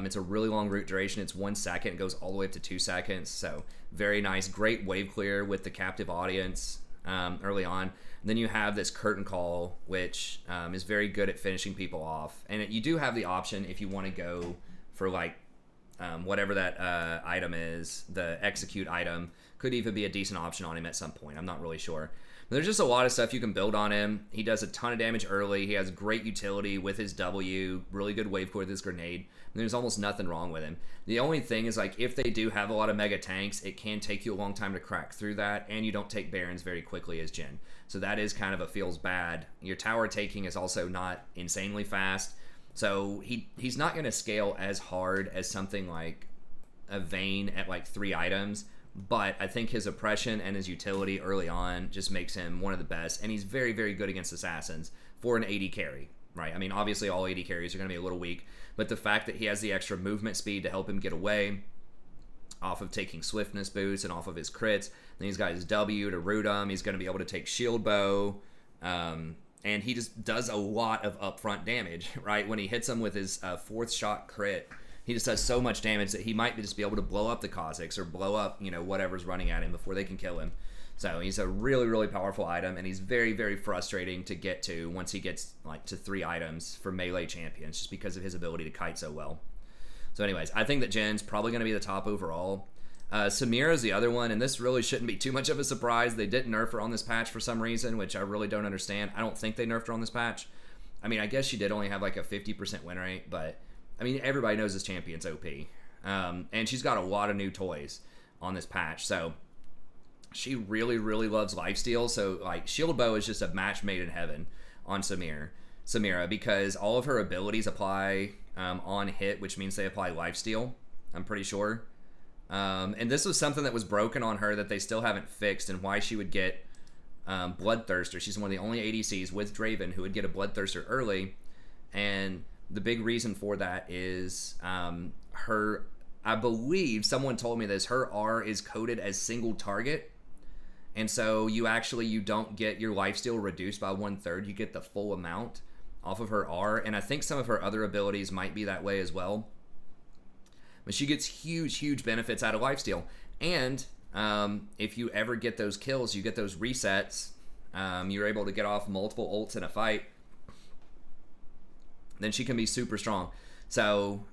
It's a really long root duration. It's 1 second. It goes all the way up to 2 seconds. So very nice. Great wave clear with the captive audience early on. And then you have this Curtain Call, which is very good at finishing people off. And you do have the option if you want to go for whatever that item is. The Execute item could even be a decent option on him at some point. I'm not really sure. But there's just a lot of stuff you can build on him. He does a ton of damage early. He has great utility with his W, really good wave core with his grenade. There's almost nothing wrong with him. The only thing is, if they do have a lot of mega tanks, it can take you a long time to crack through that, and you don't take Barons very quickly as Jhin. So that is kind of feels bad. Your tower taking is also not insanely fast. So he's not going to scale as hard as something like a Vayne at 3 items. But I think his oppression and his utility early on just makes him one of the best. And he's very, very good against assassins for an AD carry, right? I mean, obviously all AD carries are going to be a little weak. But the fact that he has the extra movement speed to help him get away off of taking swiftness boosts and off of his crits. Then he's got his W to root him. He's going to be able to take shield bow. And he just does a lot of upfront damage, right? When he hits him with his 4th shot crit, he just does so much damage that he might just be able to blow up the Kha'Zix or blow up, whatever's running at him before they can kill him. So he's a really, really powerful item, and he's very, very frustrating to get to once he gets to 3 items for melee champions, just because of his ability to kite so well. So anyways, I think that Jhin's probably going to be the top overall. Samira is the other one, and this really shouldn't be too much of a surprise. They did nerf her on this patch for some reason, which I really don't understand. I don't think they nerfed her on this patch. I mean, I guess she did only have a 50% win rate, but I mean, everybody knows this champion's OP. And she's got a lot of new toys on this patch, so she really loves lifesteal. So Shield Bow is just a match made in heaven on Samira, because all of her abilities apply on hit, which means they apply lifesteal, I'm pretty sure. And this was something that was broken on her that they still haven't fixed, and why she would get Bloodthirster. She's one of the only ADCs with Draven who would get a Bloodthirster early, and the big reason for that is her, I believe someone told me this, her R is coded as single target. And so you don't get your lifesteal reduced by 1/3, you get the full amount. off of her R, and I think some of her other abilities might be that way as well. But she gets huge benefits out of lifesteal. And if you ever get those kills, you get those resets, you're able to get off multiple ults in a fight, then she can be super strong. So,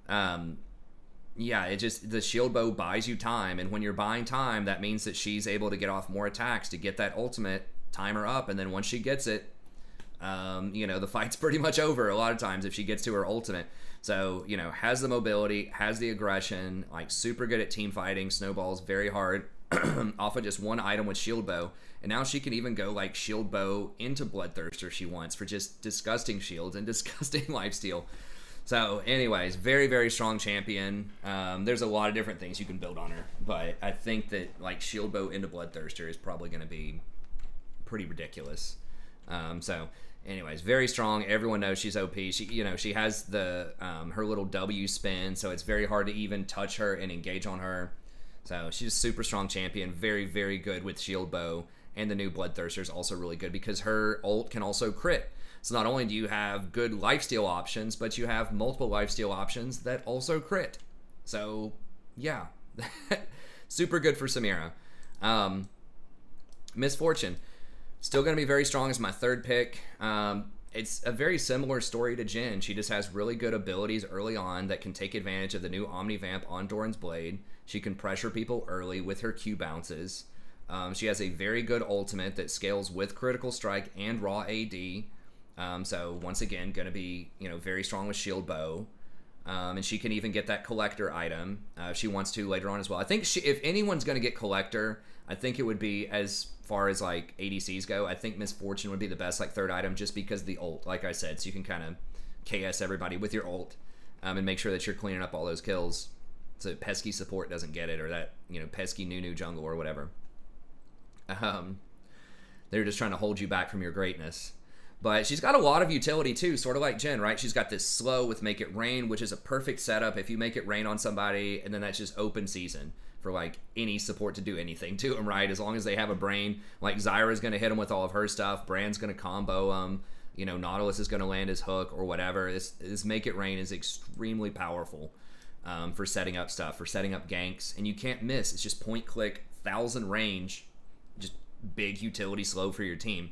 yeah, the shield bow buys you time, and when you're buying time, that means that she's able to get off more attacks to get that ultimate timer up, and then once she gets it, the fight's pretty much over a lot of times if she gets to her ultimate. So, has the mobility, has the aggression, like super good at team fighting, snowballs very hard off of just one item with shield bow. And now she can even go like shield bow into Bloodthirster if she wants for just disgusting shields and disgusting lifesteal. So anyways, very strong champion. There's a lot of different things you can build on her, but I think that like shield bow into Bloodthirster is probably going to be pretty ridiculous. So anyways, very strong. Everyone knows she's OP. She has the her little W spin, so it's very hard to even touch her and engage on her. So she's a super strong champion. Very good with shield bow, and the new Bloodthirster is also really good because her ult can also crit. So not only do you have good lifesteal options, but you have multiple lifesteal options that also crit. So yeah, super good for Samira. Misfortune. Still going to be very strong as my third pick. It's a very similar story to Jhin. She just has really good abilities early on that can take advantage of the new Omnivamp on Doran's Blade. She can pressure people early with her Q bounces. She has a very good ultimate that scales with critical strike and raw AD. So once again, going to be very strong with shield bow. And she can even get that collector item if she wants to later on as well. I think if anyone's going to get collector, I think it would be, as far as like ADCs go, I think Misfortune would be the best like third item just because of the ult, like I said. So you can kind of KS everybody with your ult and make sure that you're cleaning up all those kills so that pesky support doesn't get it, or that pesky new jungle or whatever. They're just trying to hold you back from your greatness. But she's got a lot of utility too, sort of like Jhin, right? She's got this slow with Make It Rain, which is a perfect setup if you make it rain on somebody, and then that's just open season for like any support to do anything to them, right? As long as they have a brain, like Zyra's going to hit them with all of her stuff, Brand's going to combo them, Nautilus is going to land his hook or whatever. This Make It Rain is extremely powerful for setting up stuff, for setting up ganks, and you can't miss. It's just point click, 1,000 range, just big utility slow for your team.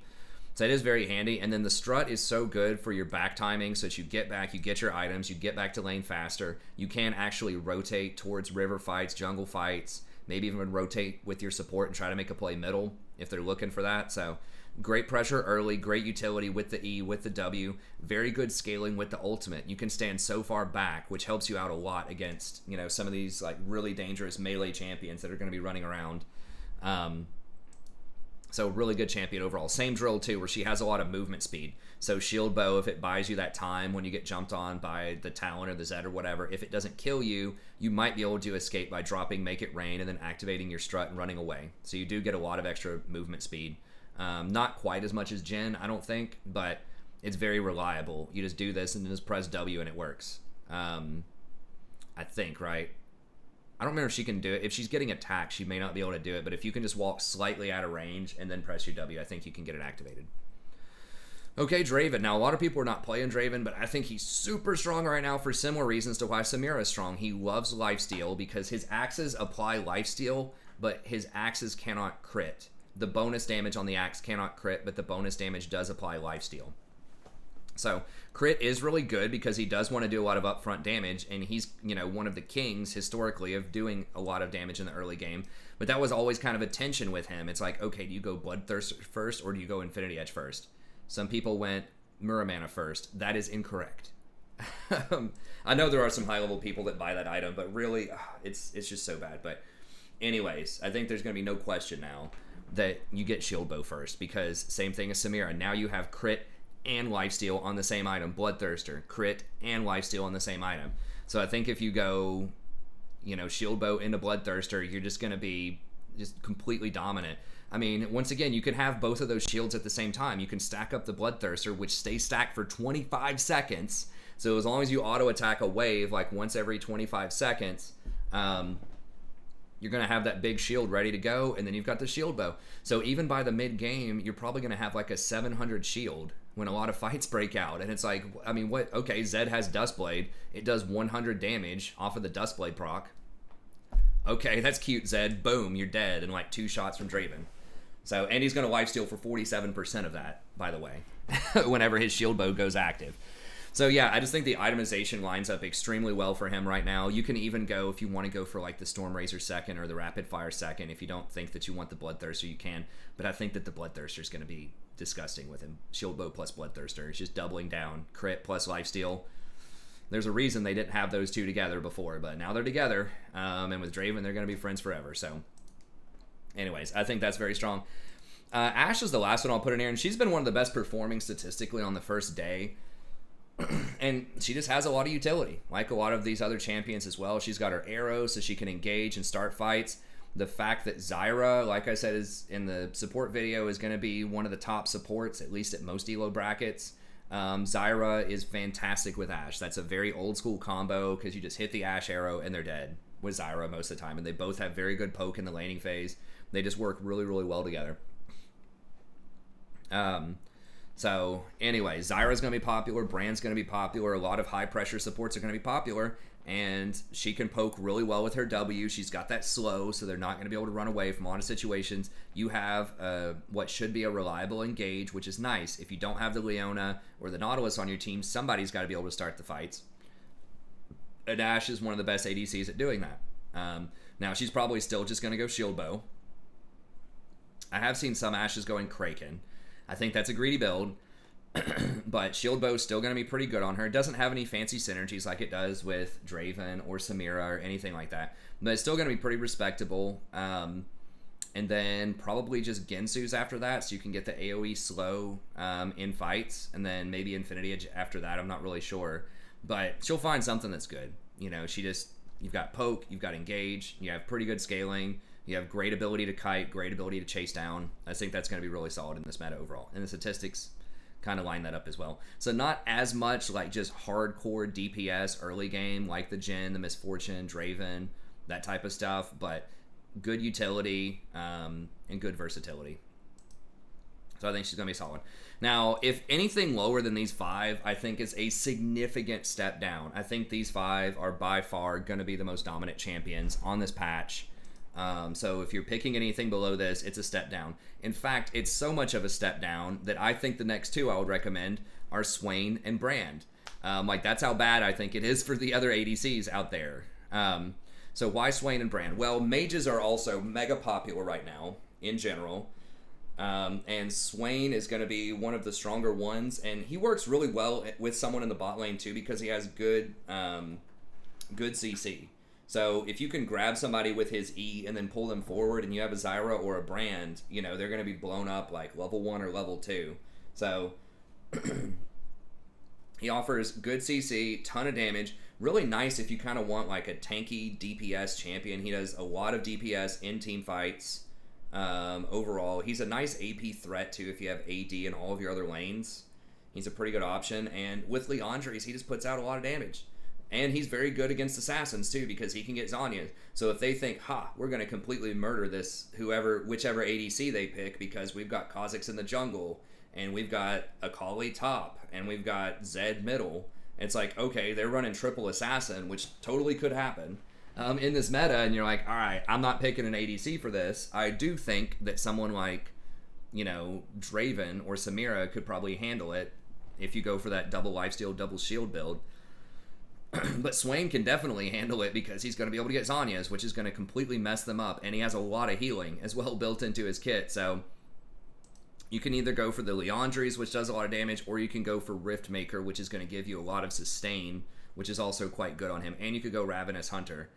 So it is very handy. And then the strut is so good for your back timing, so that you get back, you get your items, you get back to lane faster. You can actually rotate towards river fights, jungle fights, maybe even rotate with your support and try to make a play middle if they're looking for that. So great pressure early, great utility with the E, with the W, very good scaling with the ultimate. You can stand so far back, which helps you out a lot against, some of these like really dangerous melee champions that are going to be running around. So really good champion overall. Same drill too, where she has a lot of movement speed. So shield bow, if it buys you that time when you get jumped on by the Talon or the Zed or whatever, if it doesn't kill you, you might be able to escape by dropping Make It Rain and then activating your strut and running away. So you do get a lot of extra movement speed. Not quite as much as Jhin, I don't think, but it's very reliable. You just do this and then just press W and it works. I think, right? I don't remember if she can do it. If she's getting attacked, she may not be able to do it, but if you can just walk slightly out of range and then press your W, I think you can get it activated. Okay, Draven. Now, a lot of people are not playing Draven, but I think he's super strong right now for similar reasons to why Samira is strong. He loves lifesteal because his axes apply lifesteal, but his axes cannot crit. The bonus damage on the axe cannot crit, but the bonus damage does apply lifesteal. So crit is really good because he does want to do a lot of upfront damage, and he's one of the kings historically of doing a lot of damage in the early game. But that was always kind of a tension with him. It's like, okay, do you go Bloodthirst first or do you go Infinity Edge first? Some people went Muramana first. That is incorrect. I know there are some high-level people that buy that item, but really, it's just so bad. But anyways, I think there's going to be no question now that you get shield bow first, because same thing as Samira. Now you have crit and lifesteal on the same item. Bloodthirster, crit and lifesteal on the same item. So I think if you go, shield bow into Bloodthirster, you're just going to be just completely dominant. I mean, once again, you can have both of those shields at the same time. You can stack up the Bloodthirster, which stays stacked for 25 seconds. So as long as you auto attack a wave like once every 25 seconds, you're going to have that big shield ready to go, and then you've got the shield bow. So even by the mid game, you're probably going to have like a 700 shield when a lot of fights break out. And it's like, I mean, what? Okay, Zed has Dustblade. It does 100 damage off of the Dustblade proc. Okay, that's cute, Zed. Boom, you're dead in like 2 shots from Draven. So, and he's going to lifesteal for 47% of that, by the way, whenever his shield bow goes active. So yeah, I just think the itemization lines up extremely well for him right now. You can even go, if you want to go for like the Stormrazor second or the Rapid Fire second, if you don't think that you want the Bloodthirster, you can. But I think that the Bloodthirster is going to be disgusting with him. Shield bow plus Bloodthirster. It's just doubling down. Crit plus lifesteal. There's a reason they didn't have those two together before, but now they're together. And with Draven, they're going to be friends forever. So anyways, I think that's very strong. Ashe is the last one I'll put in here, and she's been one of the best performing statistically on the first day. And she just has a lot of utility, like a lot of these other champions as well. She's got her arrows, so she can engage and start fights. The fact that Zyra, like I said, is in the support video, is going to be one of the top supports, at least at most elo brackets. Zyra is fantastic with Ashe. That's a very old school combo because you just hit the Ashe arrow and they're dead with Zyra most of the time. And they both have very good poke in the laning phase. They just work really, really well together. So anyway, Zyra's going to be popular, Brand's going to be popular, a lot of high pressure supports are going to be popular, and she can poke really well with her W. She's got that slow, so they're not going to be able to run away from a lot of situations. You have what should be a reliable engage, which is nice. If you don't have the Leona or the Nautilus on your team, somebody's got to be able to start the fights. And Ashe is one of the best ADCs at doing that. Now, she's probably still just going to go shield bow. I have seen some Ashes going Kraken. I think that's a greedy build, but Shield Bow is still going to be pretty good on her. It doesn't have any fancy synergies like it does with Draven or Samira or anything like that, but it's still going to be pretty respectable. And then probably just Gensu's after that, so you can get the AoE slow in fights, and then maybe Infinity Edge after that. I'm not really sure, but she'll find something that's good. You know, you've got poke, you've got engage, you have pretty good scaling. You have great ability to kite, great ability to chase down. I think that's going to be really solid in this meta overall. And the statistics kind of line that up as well. So not as much like just hardcore DPS early game like the Jhin, the Misfortune, Draven, that type of stuff, but good utility and good versatility. So I think she's going to be solid. Now, if anything lower than these 5, I think is a significant step down. I think these 5 are by far going to be the most dominant champions on this patch. So if you're picking anything below this, it's a step down. In fact, it's so much of a step down that I think the next 2 I would recommend are Swain and Brand. Like, that's how bad I think it is for the other ADCs out there. So why Swain and Brand? Well, mages are also mega popular right now, in general. And Swain is going to be one of the stronger ones, and he works really well with someone in the bot lane, too, because he has good CC. So if you can grab somebody with his E and then pull them forward and you have a Zyra or a Brand, you know, they're going to be blown up like level 1 or level 2. So he offers good CC, ton of damage. Really nice if you kind of want like a tanky DPS champion. He does a lot of DPS in team fights overall. He's a nice AP threat too if you have AD in all of your other lanes. He's a pretty good option. And with Leandres, he just puts out a lot of damage. And he's very good against assassins too because he can get Zanya. So if they think, we're going to completely murder this whichever ADC they pick because we've got Kha'Zix in the jungle and we've got Akali top and we've got Zed middle, it's like, okay, they're running triple assassin, which totally could happen in this meta, and you're like, all right, I'm not picking an ADC for this. I do think that someone like, you know, Draven or Samira could probably handle it if you go for that double lifesteal, double shield build. But Swain can definitely handle it because he's going to be able to get Zanyas, which is going to completely mess them up. And he has a lot of healing as well built into his kit. So you can either go for the Leandres, which does a lot of damage, or you can go for Riftmaker, which is going to give you a lot of sustain, which is also quite good on him. And you could go Ravenous Hunter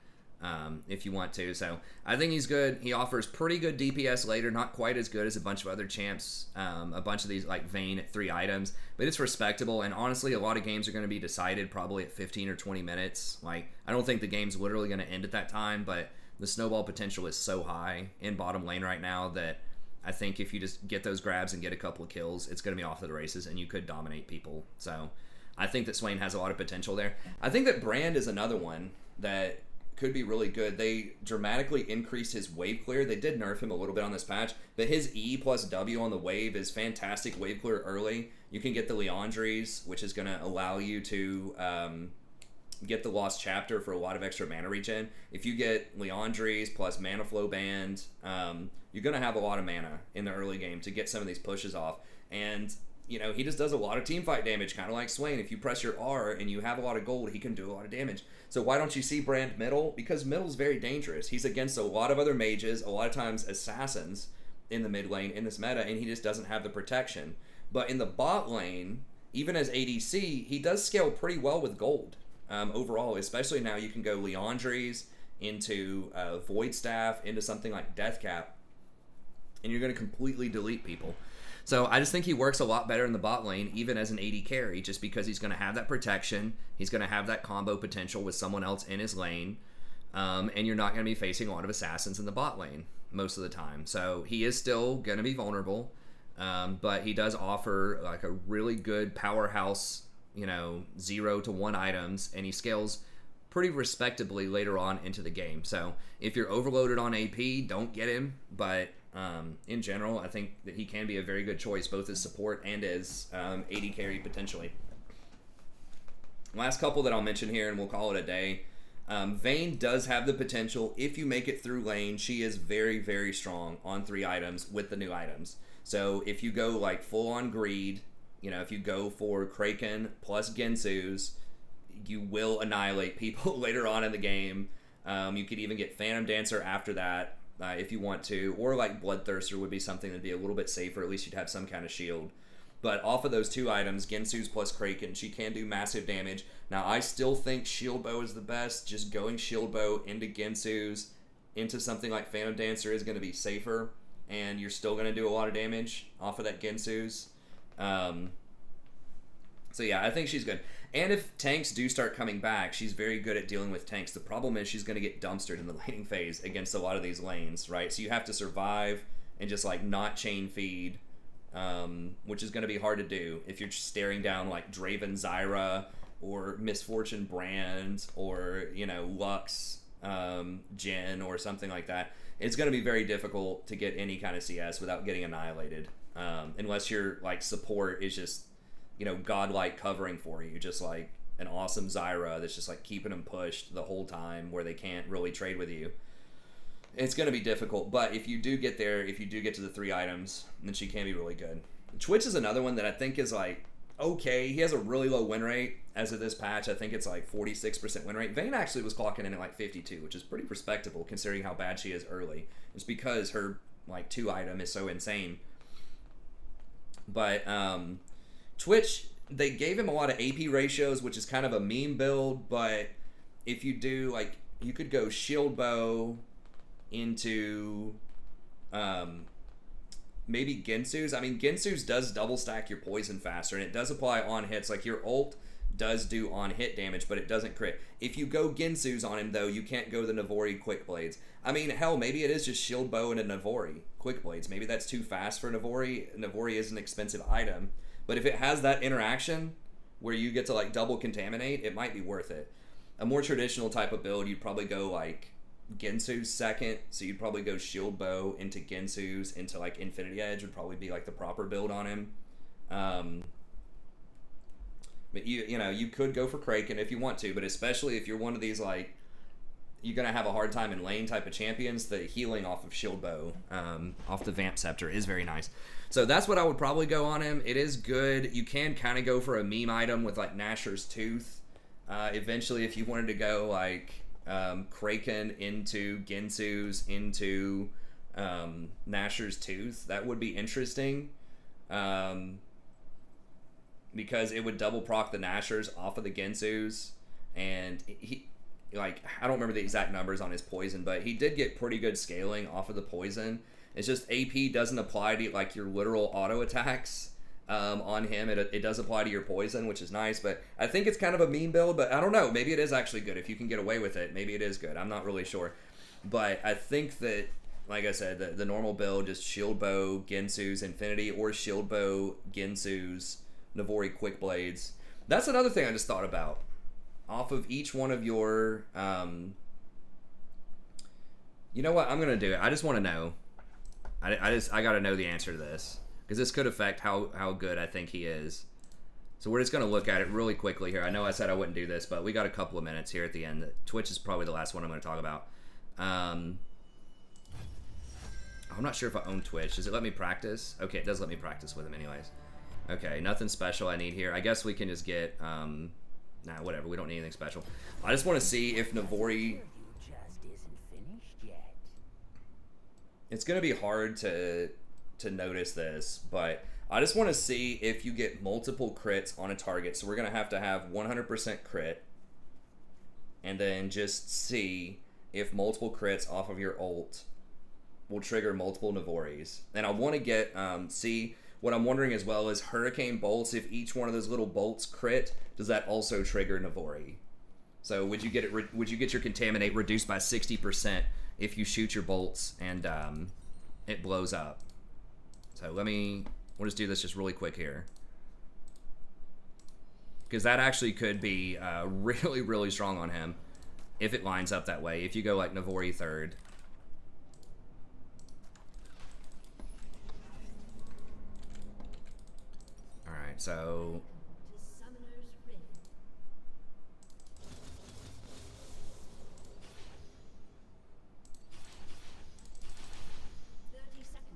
if you want to. So I think he's good. He offers pretty good DPS later, not quite as good as a bunch of other champs, a bunch of these like Vayne at 3 items, but it's respectable. And honestly, a lot of games are going to be decided probably at 15 or 20 minutes. Like, I don't think the game's literally going to end at that time, but the snowball potential is so high in bottom lane right now that I think if you just get those grabs and get a couple of kills, it's going to be off to the races and you could dominate people. So I think that Swain has a lot of potential there. I think that Brand is another one that could be really good. They dramatically increased his wave clear. They did nerf him a little bit on this patch, but his E plus W on the wave is fantastic wave clear early. You can get the Leandries, which is going to allow you to get the Lost Chapter for a lot of extra mana regen. If you get Leandries plus Mana Flow Band, you're going to have a lot of mana in the early game to get some of these pushes off. And, you know, he just does a lot of team fight damage, kind of like Swain. If you press your R and you have a lot of gold, he can do a lot of damage. So why don't you see Brand middle? Because middle's very dangerous. He's against a lot of other mages, a lot of times assassins in the mid lane in this meta, and he just doesn't have the protection. But in the bot lane, even as ADC, he does scale pretty well with gold. Overall, especially now you can go Leandries into Void Staff, into something like Deathcap, and you're going to completely delete people. So I just think he works a lot better in the bot lane, even as an AD carry, just because he's going to have that protection, he's going to have that combo potential with someone else in his lane, and you're not going to be facing a lot of assassins in the bot lane most of the time. So he is still going to be vulnerable, but he does offer like a really good powerhouse, 0 to 1 items, and he scales pretty respectably later on into the game. So if you're overloaded on AP, don't get him, but in general, I think that he can be a very good choice, both as support and as AD carry potentially. Last couple that I'll mention here, and we'll call it a day. Vayne does have the potential, if you make it through lane, she is very, very strong on 3 items with the new items. So if you go like full on greed, if you go for Kraken plus Gensu's, you will annihilate people later on in the game. You could even get Phantom Dancer after that if you want to, or like Bloodthirster would be something that'd be a little bit safer. At least you'd have some kind of shield. But off of those 2 items, Gensu's plus Kraken, she can do massive damage. Now, I still think Shield Bow is the best. Just going Shield Bow into Gensu's, into something like Phantom Dancer is going to be safer, and you're still going to do a lot of damage off of that Gensu's. So yeah, I think she's good. And if tanks do start coming back, she's very good at dealing with tanks. The problem is she's going to get dumpstered in the laning phase against a lot of these lanes, right? So you have to survive and just like not chain feed, which is going to be hard to do if you're just staring down like Draven Zyra or Misfortune Brand or, Lux Jhin or something like that. It's going to be very difficult to get any kind of CS without getting annihilated, unless your like support is just godlike covering for you, just like an awesome Zyra that's just like keeping them pushed the whole time where they can't really trade with you. It's going to be difficult, but if you do get there, if you do get to the 3 items, then she can be really good. Twitch is another one that I think is like, okay, he has a really low win rate as of this patch. I think it's like 46% win rate. Vayne actually was clocking in at like 52, which is pretty respectable considering how bad she is early. It's because her like 2 item is so insane. But, Twitch, they gave him a lot of AP ratios, which is kind of a meme build, but if you do, like, you could go Shield Bow into maybe Gensu's. I mean, Gensu's does double stack your poison faster, and it does apply on hits. Like, your ult does do on hit damage, but it doesn't crit. If you go Gensu's on him, though, you can't go the Navori Quick Blades. I mean, hell, maybe it is just Shield Bow and a Navori Quick Blades. Maybe that's too fast for Navori. Navori is an expensive item. But if it has that interaction where you get to like double contaminate, it might be worth it. A more traditional type of build, you'd probably go like Gensu's second. So you'd probably go Shield Bow into Gensu's into like Infinity Edge would probably be like the proper build on him. But you could go for Kraken if you want to, but especially if you're one of these like, you're going to have a hard time in lane type of champions, the healing off of Shield Bow, off the Vamp Scepter is very nice. So that's what I would probably go on him. It is good. You can kind of go for a meme item with like Nashor's Tooth. Eventually, if you wanted to go like Kraken into Gensu's into Nashor's Tooth, that would be interesting. Because it would double proc the Nashors off of the Gensu's, and he, like, I don't remember the exact numbers on his poison, but he did get pretty good scaling off of the poison. It's just AP doesn't apply to like your literal auto attacks on him. It does apply to your poison, which is nice, but I think it's kind of a meme build, but I don't know. Maybe it is actually good. If you can get away with it, maybe it is good. I'm not really sure. But I think that, like I said, the normal build, just Shield Bow, Gensu's Infinity, or Shield Bow, Gensu's Navori Quick Blades. That's another thing I just thought about. Off of each one of your You know what? I'm gonna do it. I just want to know. I gotta know the answer to this because this could affect how good I think he is. So we're just gonna look at it really quickly here. I know I said I wouldn't do this, but we got a couple of minutes here at the end. Twitch is probably the last one I'm gonna talk about. I'm not sure if I own Twitch. Does it let me practice? Okay, it does let me practice with him anyways. Okay, nothing special I need here. I guess we can just get nah, whatever. We don't need anything special. I just want to see if Navori. It's going to be hard to notice this, but I just want to see if you get multiple crits on a target. So we're going to have 100% crit, and then just see if multiple crits off of your ult will trigger multiple Navoris. And I want to get, see, what I'm wondering as well is Hurricane Bolts, if each one of those little bolts crit, does that also trigger Navori? So would you get it? Would you get your Contaminate reduced by 60% if you shoot your bolts and it blows up? So we'll just do this just really quick here, because that actually could be really, really strong on him if it lines up that way. If you go like Navori third. All right, so.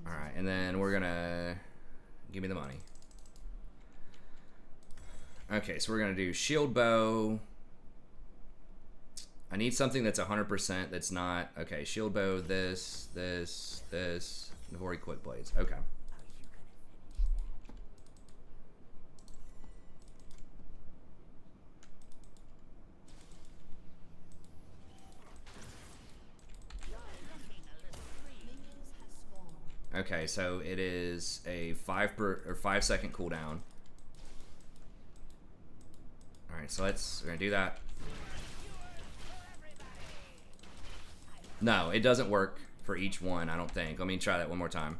Alright, and then we're gonna give me the money. Okay, so we're gonna do shield bow. I need something that's 100% that's not. Okay, shield bow, this, Navori quick blades. Okay. Okay, so it is a 5 second cooldown. All right, so we're gonna do that. No, it doesn't work for each one, I don't think. Let me try that one more time.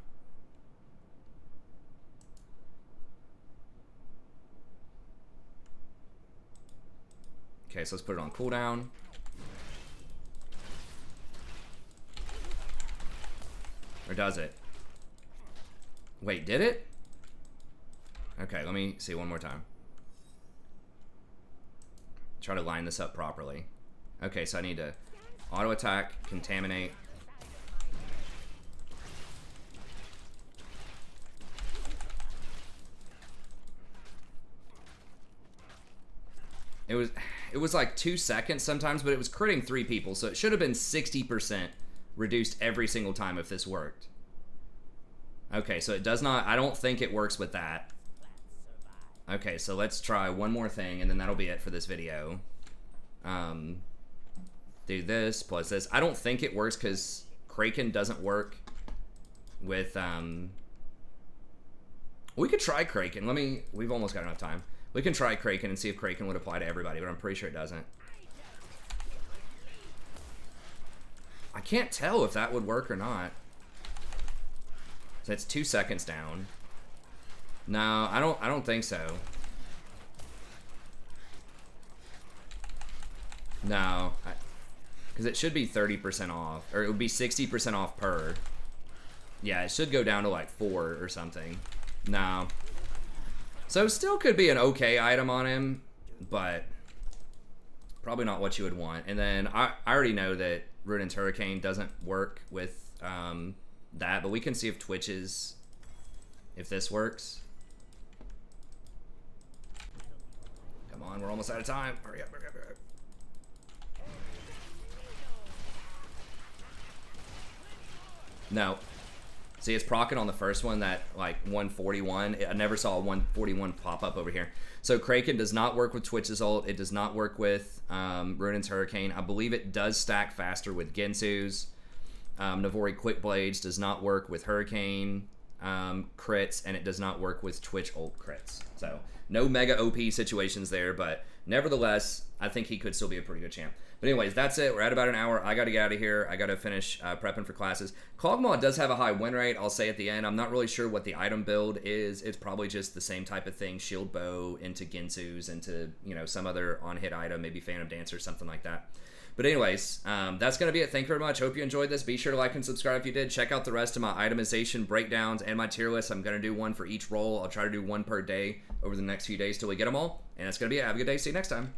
Okay, so let's put it on cooldown. Or does it? Wait, did it? Okay, let me see one more time. Try to line this up properly. Okay, so I need to auto attack, contaminate. It was like 2 seconds sometimes, but it was critting 3 people, so it should have been 60% reduced every single time if this worked. Okay, so it does not. I don't think it works with that. Okay, so let's try one more thing, and then that'll be it for this video. Do this plus this. I don't think it works because Kraken doesn't work with. We could try Kraken. We've almost got enough time. We can try Kraken and see if Kraken would apply to everybody, but I'm pretty sure it doesn't. I can't tell if that would work or not. So it's 2 seconds down. No, I don't think so. No, because it should be 30% off, or it would be 60% off per. Yeah, it should go down to like 4 or something. No. So still could be an okay item on him, but probably not what you would want. And then I already know that Ruin's Hurricane doesn't work with that, but we can see if Twitch's, if this works. Come on, we're almost out of time. Hurry up, hurry up, hurry up. No. See, it's proccing on the first one, that like 141. I never saw a 141 pop up over here. So Kraken does not work with Twitch's ult. It does not work with Ruin's Hurricane. I believe it does stack faster with Gensu's. Navori Quick Blades does not work with Hurricane crits, and it does not work with Twitch ult crits. So no mega OP situations there, but Nevertheless, I think he could still be a pretty good champ. But anyways, that's it. We're at about an hour. I got to get out of here. I got to finish prepping for classes. Kog'Maw does have a high win rate. I'll say at the end. I'm not really sure what the item build is. It's probably just the same type of thing. Shield bow into Ginsu's, into, you know, some other on-hit item, maybe Phantom Dancer, something like that. But anyways, that's going to be it. Thank you very much. Hope you enjoyed this. Be sure to like and subscribe if you did. Check out the rest of my itemization breakdowns and my tier list. I'm going to do one for each role. I'll try to do one per day over the next few days till we get them all. And that's going to be it. Have a good day. See you next time.